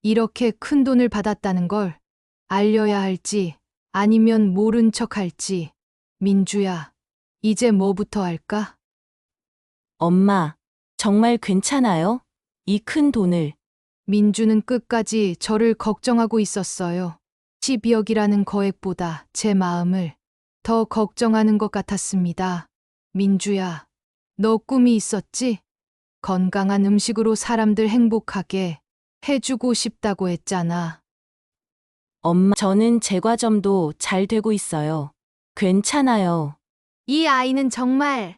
이렇게 큰 돈을 받았다는 걸 알려야 할지 아니면 모른 척 할지. 민주야, 이제 뭐부터 할까? 엄마, 정말 괜찮아요? 이 큰 돈을. 민주는 끝까지 저를 걱정하고 있었어요. 12억이라는 거액보다 제 마음을 더 걱정하는 것 같았습니다. 민주야, 너 꿈이 있었지? 건강한 음식으로 사람들 행복하게 해주고 싶다고 했잖아. 엄마, 저는 제과점도 잘 되고 있어요. 괜찮아요. 이 아이는 정말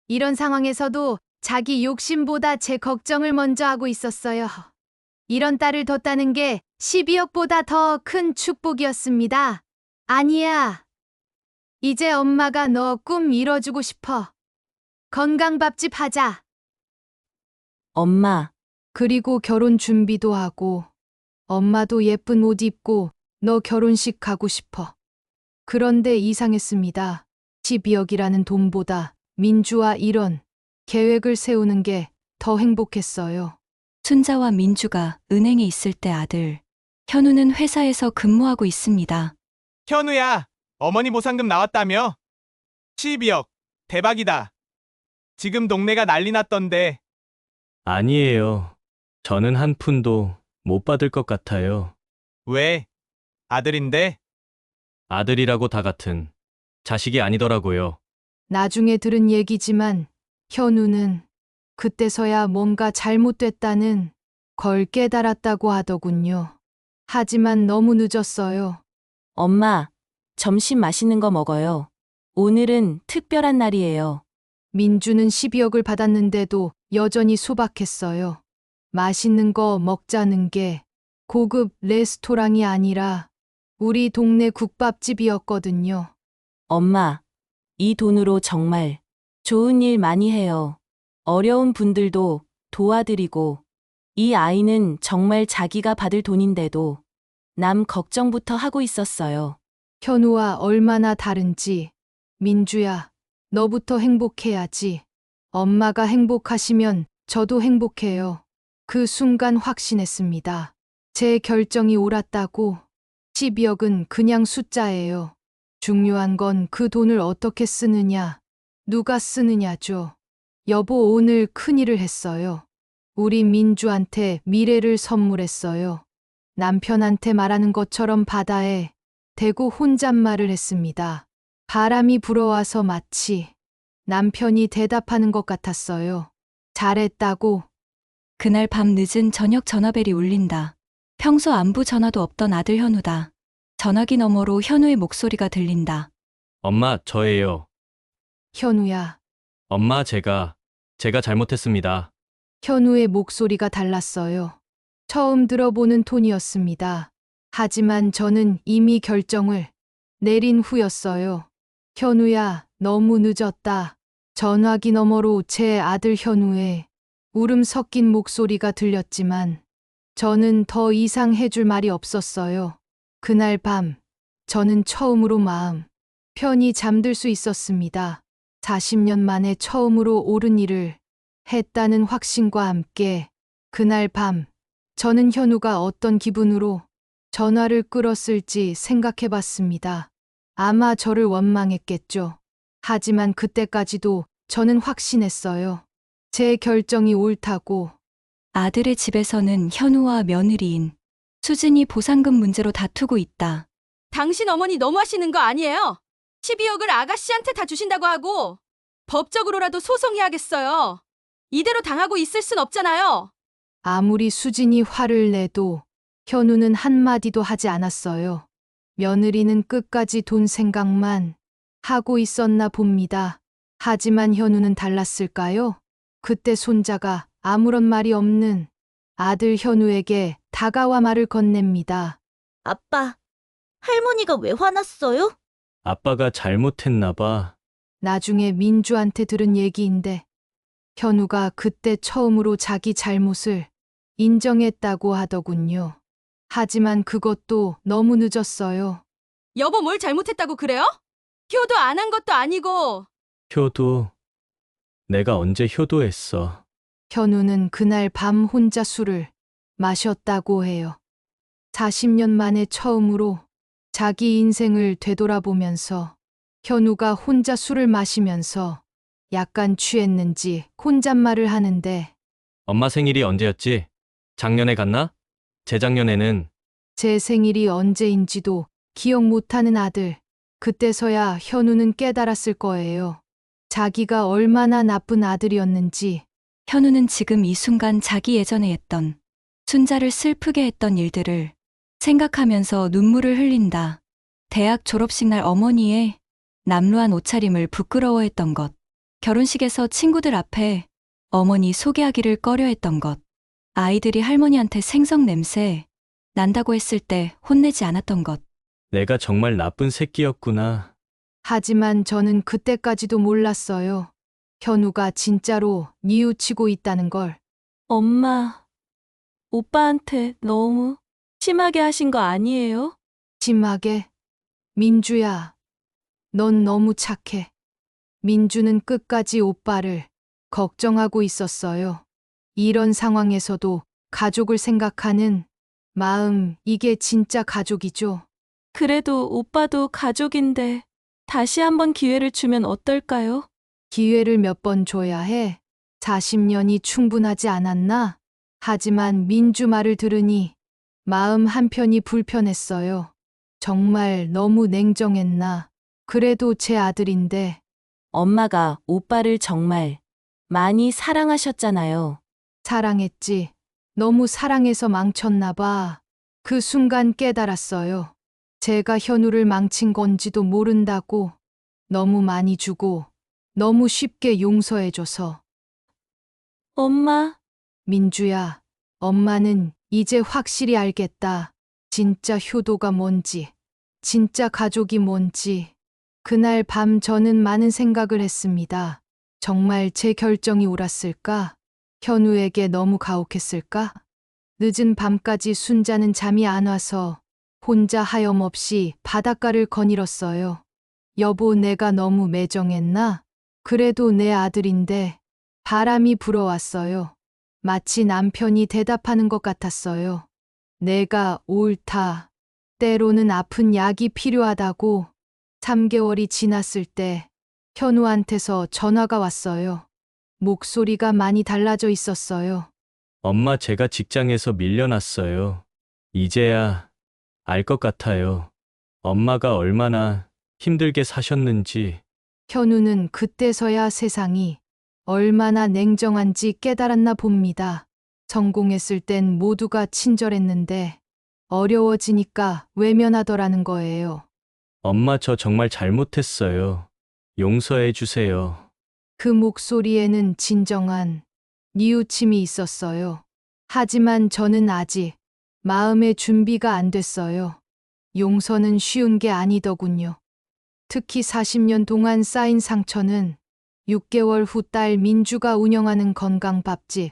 이런 상황에서도 자기 욕심보다 제 걱정을 먼저 하고 있었어요. 이런 딸을 뒀다는 게 12억보다 더 큰 축복이었습니다. 아니야. 이제 엄마가 너 꿈 이뤄주고 싶어. 건강밥집 하자. 엄마, 그리고 결혼 준비도 하고 엄마도 예쁜 옷 입고 너 결혼식 가고 싶어. 그런데 이상했습니다. 12억이라는 돈보다 민주와 이런 계획을 세우는 게 더 행복했어요. 순자와 민주가 은행에 있을 때 아들 현우는 회사에서 근무하고 있습니다. 현우야, 어머니 보상금 나왔다며? 12억, 대박이다. 지금 동네가 난리 났던데. 아니에요. 저는 한 푼도 못 받을 것 같아요. 왜? 아들인데? 아들이라고 다 같은 자식이 아니더라고요. 나중에 들은 얘기지만 현우는 그때서야 뭔가 잘못됐다는 걸 깨달았다고 하더군요. 하지만 너무 늦었어요. 엄마, 점심 맛있는 거 먹어요. 오늘은 특별한 날이에요. 민주는 12억을 받았는데도 여전히 소박했어요. 맛있는 거 먹자는 게 고급 레스토랑이 아니라 우리 동네 국밥집이었거든요. 엄마, 이 돈으로 정말 좋은 일 많이 해요. 어려운 분들도 도와드리고, 이 아이는 정말 자기가 받을 돈인데도 남 걱정부터 하고 있었어요. 현우와 얼마나 다른지. 민주야, 너부터 행복해야지. 엄마가 행복하시면 저도 행복해요. 그 순간 확신했습니다. 제 결정이 옳았다고. 12억은 그냥 숫자예요. 중요한 건 그 돈을 어떻게 쓰느냐, 누가 쓰느냐죠. 여보, 오늘 큰일을 했어요. 우리 민주한테 미래를 선물했어요. 남편한테 말하는 것처럼 바다에 대고 혼잣말을 했습니다. 바람이 불어와서 마치 남편이 대답하는 것 같았어요. 잘했다고. 그날 밤 늦은 저녁 전화벨이 울린다. 평소 안부 전화도 없던 아들 현우다. 전화기 너머로 현우의 목소리가 들린다. 엄마, 저예요. 현우야. 엄마, 제가 잘못했습니다. 현우의 목소리가 달랐어요. 처음 들어보는 톤이었습니다. 하지만 저는 이미 결정을 내린 후였어요. 현우야, 너무 늦었다. 전화기 너머로 제 아들 현우의 울음 섞인 목소리가 들렸지만 저는 더 이상 해줄 말이 없었어요. 그날 밤, 저는 처음으로 마음 편히 잠들 수 있었습니다. 40년 만에 처음으로 옳은 일을 했다는 확신과 함께 그날 밤, 저는 현우가 어떤 기분으로 전화를 끌었을지 생각해 봤습니다. 아마 저를 원망했겠죠. 하지만 그때까지도 저는 확신했어요. 제 결정이 옳다고. 아들의 집에서는 현우와 며느리인 수진이 보상금 문제로 다투고 있다. 당신 어머니 너무하시는 거 아니에요? 12억을 아가씨한테 다 주신다고 하고 법적으로라도 소송해야겠어요. 이대로 당하고 있을 순 없잖아요. 아무리 수진이 화를 내도 현우는 한마디도 하지 않았어요. 며느리는 끝까지 돈 생각만 하고 있었나 봅니다. 하지만 현우는 달랐을까요? 그때 손자가 아무런 말이 없는 아들 현우에게 다가와 말을 건넵니다. 아빠, 할머니가 왜 화났어요? 아빠가 잘못했나 봐. 나중에 민주한테 들은 얘기인데 현우가 그때 처음으로 자기 잘못을 인정했다고 하더군요. 하지만 그것도 너무 늦었어요. 여보 뭘 잘못했다고 그래요? 효도 안 한 것도 아니고. 효도. 내가 언제 효도했어. 현우는 그날 밤 혼자 술을 마셨다고 해요. 40년 만에 처음으로 자기 인생을 되돌아보면서 현우가 혼자 술을 마시면서 약간 취했는지 혼잣말을 하는데 엄마 생일이 언제였지? 작년에 갔나? 재작년에는. 제 생일이 언제인지도 기억 못하는 아들. 그때서야 현우는 깨달았을 거예요. 자기가 얼마나 나쁜 아들이었는지. 현우는 지금 이 순간 자기 예전에 했던 순자를 슬프게 했던 일들을 생각하면서 눈물을 흘린다. 대학 졸업식 날 어머니의 남루한 옷차림을 부끄러워했던 것. 결혼식에서 친구들 앞에 어머니 소개하기를 꺼려했던 것. 아이들이 할머니한테 생선 냄새 난다고 했을 때 혼내지 않았던 것. 내가 정말 나쁜 새끼였구나. 하지만 저는 그때까지도 몰랐어요. 현우가 진짜로 뉘우치고 있다는 걸. 엄마, 오빠한테 너무 심하게 하신 거 아니에요? 심하게? 민주야, 넌 너무 착해. 민주는 끝까지 오빠를 걱정하고 있었어요. 이런 상황에서도 가족을 생각하는 마음, 이게 진짜 가족이죠. 그래도 오빠도 가족인데 다시 한번 기회를 주면 어떨까요? 기회를 몇 번 줘야 해. 40년이 충분하지 않았나? 하지만 민주 말을 들으니 마음 한편이 불편했어요. 정말 너무 냉정했나? 그래도 제 아들인데. 엄마가 오빠를 정말 많이 사랑하셨잖아요. 사랑했지. 너무 사랑해서 망쳤나 봐. 그 순간 깨달았어요. 제가 현우를 망친 건지도 모른다고. 너무 많이 주고 너무 쉽게 용서해줘서. 엄마. 민주야, 엄마는 이제 확실히 알겠다. 진짜 효도가 뭔지, 진짜 가족이 뭔지. 그날 밤 저는 많은 생각을 했습니다. 정말 제 결정이 옳았을까? 현우에게 너무 가혹했을까? 늦은 밤까지 순자는 잠이 안 와서 혼자 하염없이 바닷가를 거닐었어요. 여보, 내가 너무 매정했나? 그래도 내 아들인데. 바람이 불어왔어요. 마치 남편이 대답하는 것 같았어요. 내가 옳다. 때로는 아픈 약이 필요하다고. 3개월이 지났을 때 현우한테서 전화가 왔어요. 목소리가 많이 달라져 있었어요. 엄마, 제가 직장에서 밀려났어요. 이제야 알 것 같아요. 엄마가 얼마나 힘들게 사셨는지. 현우는 그때서야 세상이 얼마나 냉정한지 깨달았나 봅니다. 성공했을 땐 모두가 친절했는데 어려워지니까 외면하더라는 거예요. 엄마, 저 정말 잘못했어요. 용서해 주세요. 그 목소리에는 진정한 뉘우침이 있었어요. 하지만 저는 아직 마음의 준비가 안 됐어요. 용서는 쉬운 게 아니더군요. 특히 40년 동안 쌓인 상처는 6개월 후 딸 민주가 운영하는 건강밥집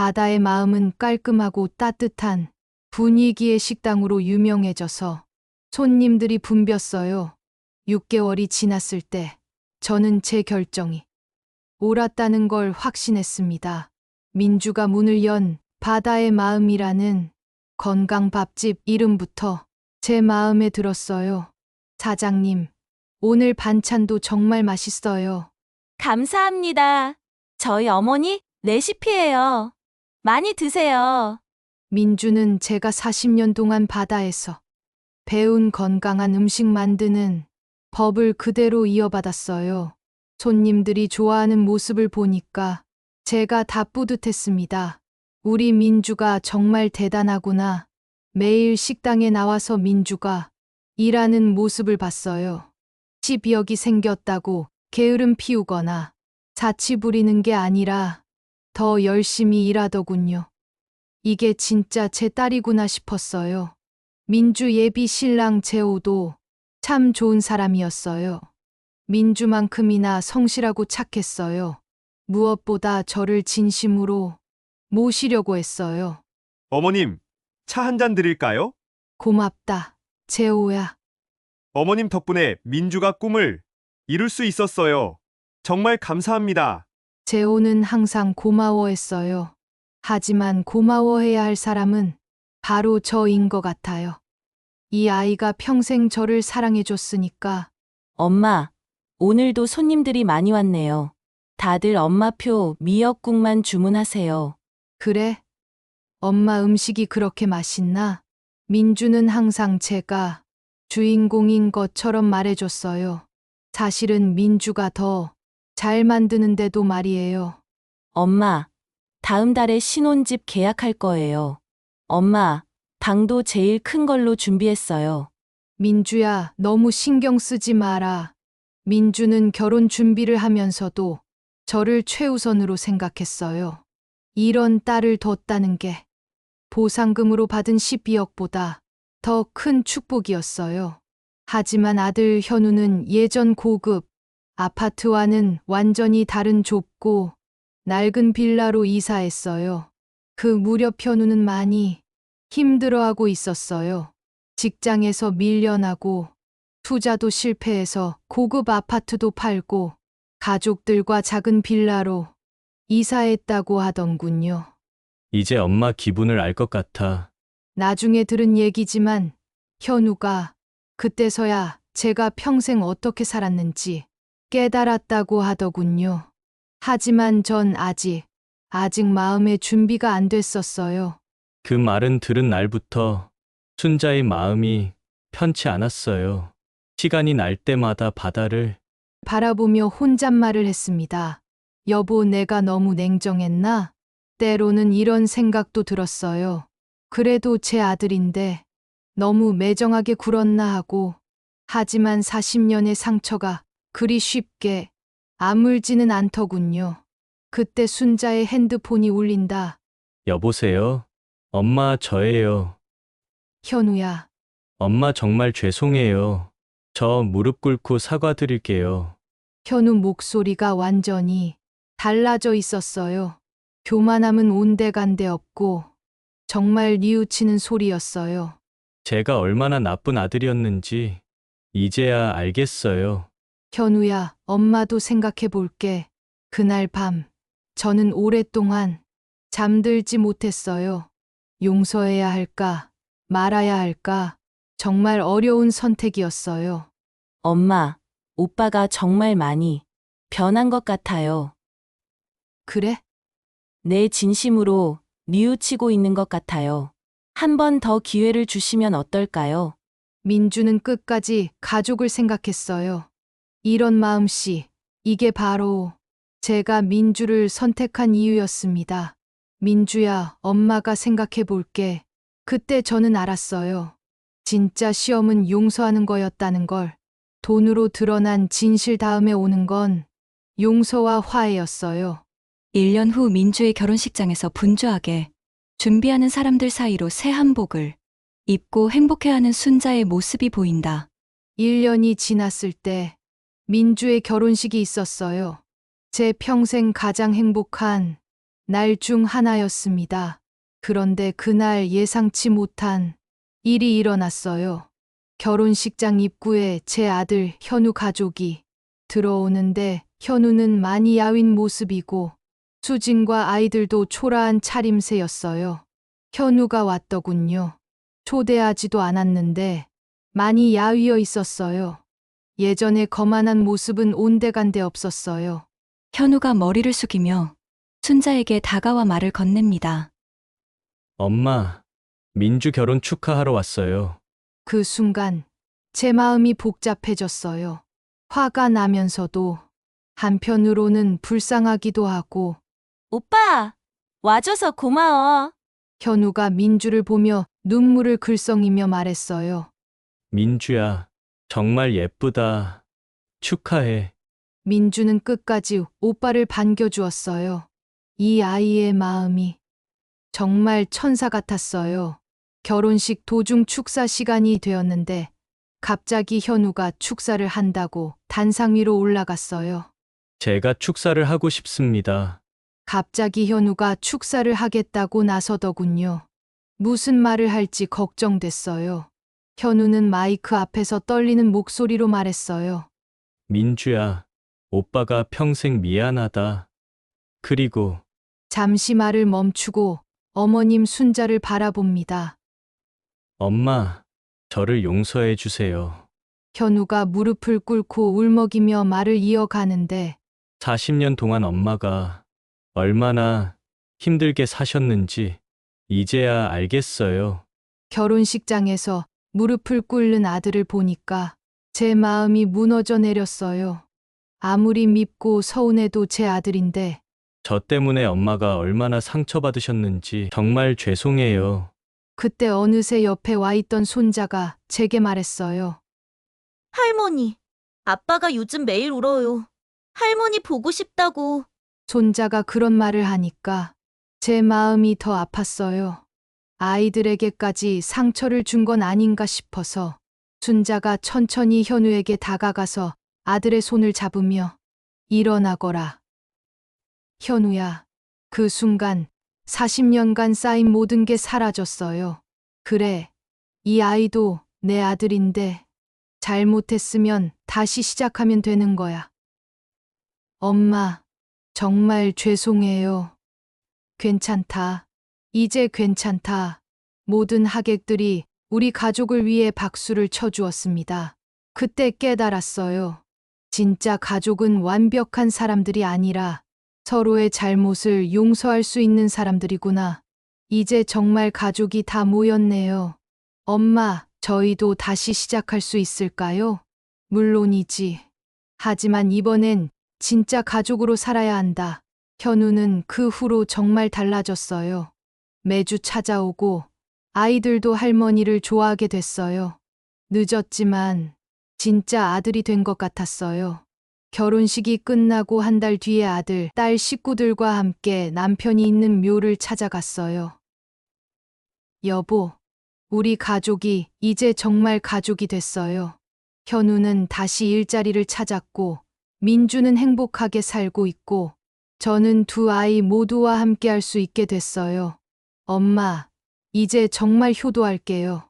바다의 마음은 깔끔하고 따뜻한 분위기의 식당으로 유명해져서 손님들이 붐볐어요. 6개월이 지났을 때 저는 제 결정이 옳았다는 걸 확신했습니다. 민주가 문을 연 바다의 마음이라는 건강밥집 이름부터 제 마음에 들었어요. 사장님, 오늘 반찬도 정말 맛있어요. 감사합니다. 저희 어머니 레시피예요. 많이 드세요. 민주는 제가 40년 동안 바다에서 배운 건강한 음식 만드는 법을 그대로 이어받았어요. 손님들이 좋아하는 모습을 보니까 제가 다 뿌듯했습니다. 우리 민주가 정말 대단하구나. 매일 식당에 나와서 민주가 일하는 모습을 봤어요. 집벽이 생겼다고 게으름 피우거나 사치 부리는 게 아니라 더 열심히 일하더군요. 이게 진짜 제 딸이구나 싶었어요. 민주 예비 신랑 재호도 참 좋은 사람이었어요. 민주만큼이나 성실하고 착했어요. 무엇보다 저를 진심으로 모시려고 했어요. 어머님, 차 한 잔 드릴까요? 고맙다, 재호야. 어머님 덕분에 민주가 꿈을 이룰 수 있었어요. 정말 감사합니다. 재호는 항상 고마워했어요. 하지만 고마워해야 할 사람은 바로 저인 것 같아요. 이 아이가 평생 저를 사랑해줬으니까. 엄마, 오늘도 손님들이 많이 왔네요. 다들 엄마표 미역국만 주문하세요. 그래? 엄마 음식이 그렇게 맛있나? 민주는 항상 제가 주인공인 것처럼 말해줬어요. 사실은 민주가 더 잘 만드는데도 말이에요. 엄마, 다음 달에 신혼집 계약할 거예요. 엄마, 방도 제일 큰 걸로 준비했어요. 민주야, 너무 신경 쓰지 마라. 민주는 결혼 준비를 하면서도 저를 최우선으로 생각했어요. 이런 딸을 뒀다는 게 보상금으로 받은 12억보다 더 큰 축복이었어요. 하지만 아들 현우는 예전 고급 아파트와는 완전히 다른 좁고 낡은 빌라로 이사했어요. 그 무렵 현우는 많이 힘들어하고 있었어요. 직장에서 밀려나고 투자도 실패해서 고급 아파트도 팔고 가족들과 작은 빌라로 이사했다고 하던군요. 이제 엄마 기분을 알 것 같아. 나중에 들은 얘기지만 현우가 그때서야 제가 평생 어떻게 살았는지 깨달았다고 하더군요. 하지만 전 아직 마음의 준비가 안 됐었어요. 그 말은 들은 날부터 순자의 마음이 편치 않았어요. 시간이 날 때마다 바다를 바라보며 혼잣말을 했습니다. 여보, 내가 너무 냉정했나? 때로는 이런 생각도 들었어요. 그래도 제 아들인데 너무 매정하게 굴었나 하고. 하지만 40년의 상처가 그리 쉽게 아물지는 않더군요. 그때 순자의 핸드폰이 울린다. 여보세요? 엄마 저예요. 현우야. 엄마 정말 죄송해요. 저 무릎 꿇고 사과드릴게요. 현우 목소리가 완전히 달라져 있었어요. 교만함은 온데간데 없고 정말 뉘우치는 소리였어요. 제가 얼마나 나쁜 아들이었는지 이제야 알겠어요. 현우야, 엄마도 생각해 볼게. 그날 밤 저는 오랫동안 잠들지 못했어요. 용서해야 할까, 말아야 할까, 정말 어려운 선택이었어요. 엄마, 오빠가 정말 많이 변한 것 같아요. 그래? 내 진심으로 뉘우치고 있는 것 같아요. 한 번 더 기회를 주시면 어떨까요? 민주는 끝까지 가족을 생각했어요. 이런 마음씨, 이게 바로 제가 민주를 선택한 이유였습니다. 민주야, 엄마가 생각해 볼게. 그때 저는 알았어요. 진짜 시험은 용서하는 거였다는 걸. 돈으로 드러난 진실 다음에 오는 건 용서와 화해였어요. 1년 후 민주의 결혼식장에서 분주하게 준비하는 사람들 사이로 새 한복을 입고 행복해하는 순자의 모습이 보인다. 1년이 지났을 때 민주의 결혼식이 있었어요. 제 평생 가장 행복한 날 중 하나였습니다. 그런데 그날 예상치 못한 일이 일어났어요. 결혼식장 입구에 제 아들 현우 가족이 들어오는데 현우는 많이 야윈 모습이고 수진과 아이들도 초라한 차림새였어요. 현우가 왔더군요. 초대하지도 않았는데 많이 야위어 있었어요. 예전에 거만한 모습은 온데간데 없었어요. 현우가 머리를 숙이며 순자에게 다가와 말을 건넵니다. 엄마, 민주 결혼 축하하러 왔어요. 그 순간 제 마음이 복잡해졌어요. 화가 나면서도 한편으로는 불쌍하기도 하고 오빠, 와줘서 고마워. 현우가 민주를 보며 눈물을 글썽이며 말했어요. 민주야, 정말 예쁘다. 축하해. 민주는 끝까지 오빠를 반겨주었어요. 이 아이의 마음이 정말 천사 같았어요. 결혼식 도중 축사 시간이 되었는데 갑자기 현우가 축사를 한다고 단상 위로 올라갔어요. 제가 축사를 하고 싶습니다. 갑자기 현우가 축사를 하겠다고 나서더군요. 무슨 말을 할지 걱정됐어요. 현우는 마이크 앞에서 떨리는 목소리로 말했어요. 민주야, 오빠가 평생 미안하다. 그리고 잠시 말을 멈추고 어머님 순자를 바라봅니다. 엄마, 저를 용서해 주세요. 현우가 무릎을 꿇고 울먹이며 말을 이어가는데 40년 동안 엄마가 얼마나 힘들게 사셨는지 이제야 알겠어요. 결혼식장에서 무릎을 꿇는 아들을 보니까 제 마음이 무너져 내렸어요. 아무리 밉고 서운해도 제 아들인데 저 때문에 엄마가 얼마나 상처받으셨는지 정말 죄송해요. 그때 어느새 옆에 와 있던 손자가 제게 말했어요. 할머니, 아빠가 요즘 매일 울어요. 할머니 보고 싶다고. 손자가 그런 말을 하니까 제 마음이 더 아팠어요. 아이들에게까지 상처를 준 건 아닌가 싶어서 순자가 천천히 현우에게 다가가서 아들의 손을 잡으며 일어나거라. 현우야, 그 순간 40년간 쌓인 모든 게 사라졌어요. 그래, 이 아이도 내 아들인데 잘못했으면 다시 시작하면 되는 거야. 엄마, 정말 죄송해요. 괜찮다. 이제 괜찮다. 모든 하객들이 우리 가족을 위해 박수를 쳐주었습니다. 그때 깨달았어요. 진짜 가족은 완벽한 사람들이 아니라 서로의 잘못을 용서할 수 있는 사람들이구나. 이제 정말 가족이 다 모였네요. 엄마, 저희도 다시 시작할 수 있을까요? 물론이지. 하지만 이번엔 진짜 가족으로 살아야 한다. 현우는 그 후로 정말 달라졌어요. 매주 찾아오고 아이들도 할머니를 좋아하게 됐어요. 늦었지만 진짜 아들이 된 것 같았어요. 결혼식이 끝나고 한 달 뒤에 아들, 딸 식구들과 함께 남편이 있는 묘를 찾아갔어요. 여보, 우리 가족이 이제 정말 가족이 됐어요. 현우는 다시 일자리를 찾았고, 민주는 행복하게 살고 있고, 저는 두 아이 모두와 함께 할 수 있게 됐어요. 엄마, 이제 정말 효도할게요.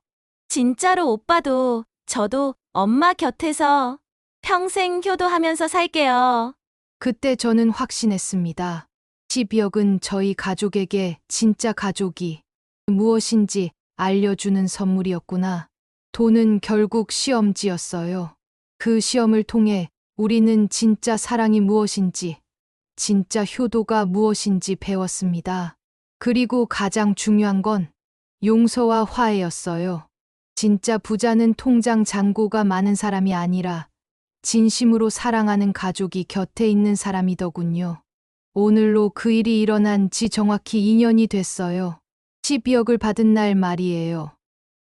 진짜로 오빠도 저도 엄마 곁에서 평생 효도하면서 살게요. 그때 저는 확신했습니다. 12억은 저희 가족에게 진짜 가족이 무엇인지 알려주는 선물이었구나. 돈은 결국 시험지였어요. 그 시험을 통해 우리는 진짜 사랑이 무엇인지, 진짜 효도가 무엇인지 배웠습니다. 그리고 가장 중요한 건 용서와 화해였어요. 진짜 부자는 통장 잔고가 많은 사람이 아니라 진심으로 사랑하는 가족이 곁에 있는 사람이더군요. 오늘로 그 일이 일어난 지 정확히 2년이 됐어요. 12억을 받은 날 말이에요.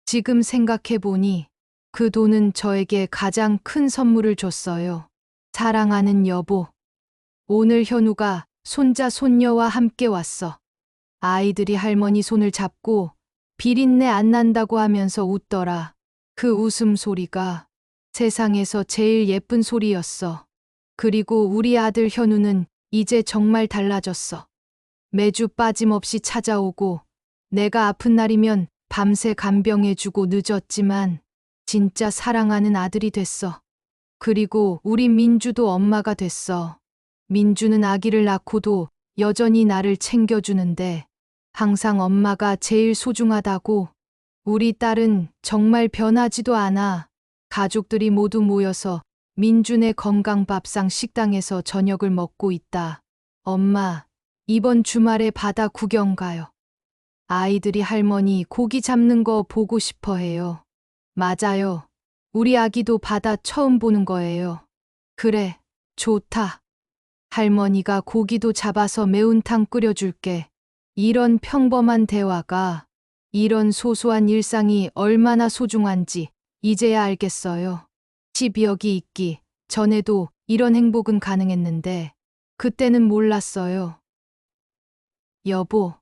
지금 생각해보니 그 돈은 저에게 가장 큰 선물을 줬어요. 사랑하는 여보. 오늘 현우가 손자 손녀와 함께 왔어. 아이들이 할머니 손을 잡고 비린내 안 난다고 하면서 웃더라. 그 웃음소리가 세상에서 제일 예쁜 소리였어. 그리고 우리 아들 현우는 이제 정말 달라졌어. 매주 빠짐없이 찾아오고 내가 아픈 날이면 밤새 간병해주고 늦었지만 진짜 사랑하는 아들이 됐어. 그리고 우리 민주도 엄마가 됐어. 민주는 아기를 낳고도 여전히 나를 챙겨주는데 항상 엄마가 제일 소중하다고. 우리 딸은 정말 변하지도 않아. 가족들이 모두 모여서 민준의 건강밥상 식당에서 저녁을 먹고 있다. 엄마, 이번 주말에 바다 구경 가요. 아이들이 할머니 고기 잡는 거 보고 싶어 해요. 맞아요. 우리 아기도 바다 처음 보는 거예요. 그래, 좋다. 할머니가 고기도 잡아서 매운탕 끓여줄게. 이런 평범한 대화가, 이런 소소한 일상이 얼마나 소중한지 이제야 알겠어요. 12억이 있기 전에도 이런 행복은 가능했는데 그때는 몰랐어요. 여보,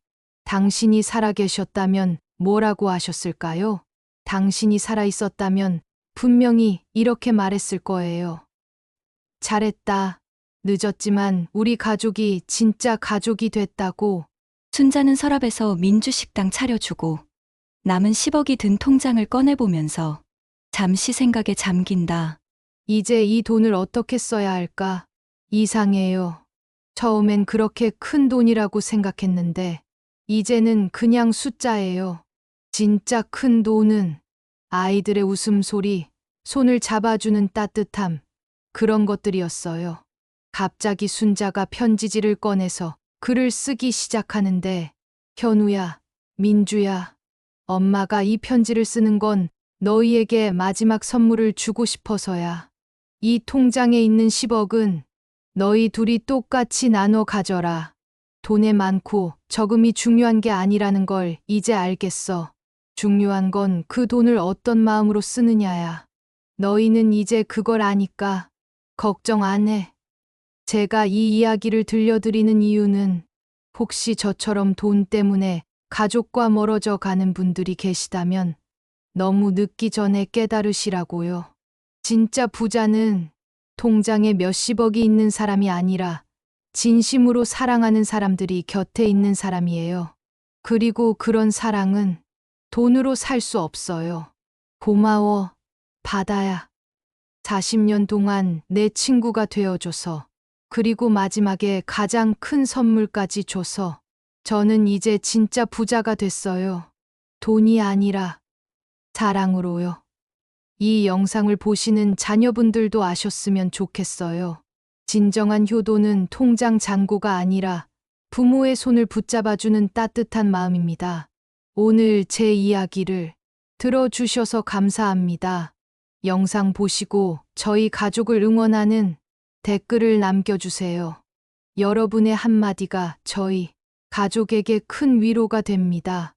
당신이 살아계셨다면 뭐라고 하셨을까요? 당신이 살아있었다면 분명히 이렇게 말했을 거예요. 잘했다. 늦었지만 우리 가족이 진짜 가족이 됐다고. 순자는 서랍에서 민주 식당 차려주고 남은 10억이 든 통장을 꺼내보면서 잠시 생각에 잠긴다. 이제 이 돈을 어떻게 써야 할까? 이상해요. 처음엔 그렇게 큰 돈이라고 생각했는데 이제는 그냥 숫자예요. 진짜 큰 돈은 아이들의 웃음소리, 손을 잡아주는 따뜻함, 그런 것들이었어요. 갑자기 순자가 편지지를 꺼내서 글을 쓰기 시작하는데, 현우야, 민주야, 엄마가 이 편지를 쓰는 건 너희에게 마지막 선물을 주고 싶어서야. 이 통장에 있는 10억은 너희 둘이 똑같이 나눠 가져라. 돈에 많고 적음이 중요한 게 아니라는 걸 이제 알겠어. 중요한 건 그 돈을 어떤 마음으로 쓰느냐야. 너희는 이제 그걸 아니까 걱정 안 해. 제가 이 이야기를 들려드리는 이유는 혹시 저처럼 돈 때문에 가족과 멀어져 가는 분들이 계시다면 너무 늦기 전에 깨달으시라고요. 진짜 부자는 통장에 몇십억이 있는 사람이 아니라 진심으로 사랑하는 사람들이 곁에 있는 사람이에요. 그리고 그런 사랑은 돈으로 살 수 없어요. 고마워, 바다야. 40년 동안 내 친구가 되어줘서, 그리고 마지막에 가장 큰 선물까지 줘서 저는 이제 진짜 부자가 됐어요. 돈이 아니라 사랑으로요. 이 영상을 보시는 자녀분들도 아셨으면 좋겠어요. 진정한 효도는 통장 잔고가 아니라 부모의 손을 붙잡아주는 따뜻한 마음입니다. 오늘 제 이야기를 들어주셔서 감사합니다. 영상 보시고 저희 가족을 응원하는 댓글을 남겨주세요. 여러분의 한마디가 저희 가족에게 큰 위로가 됩니다.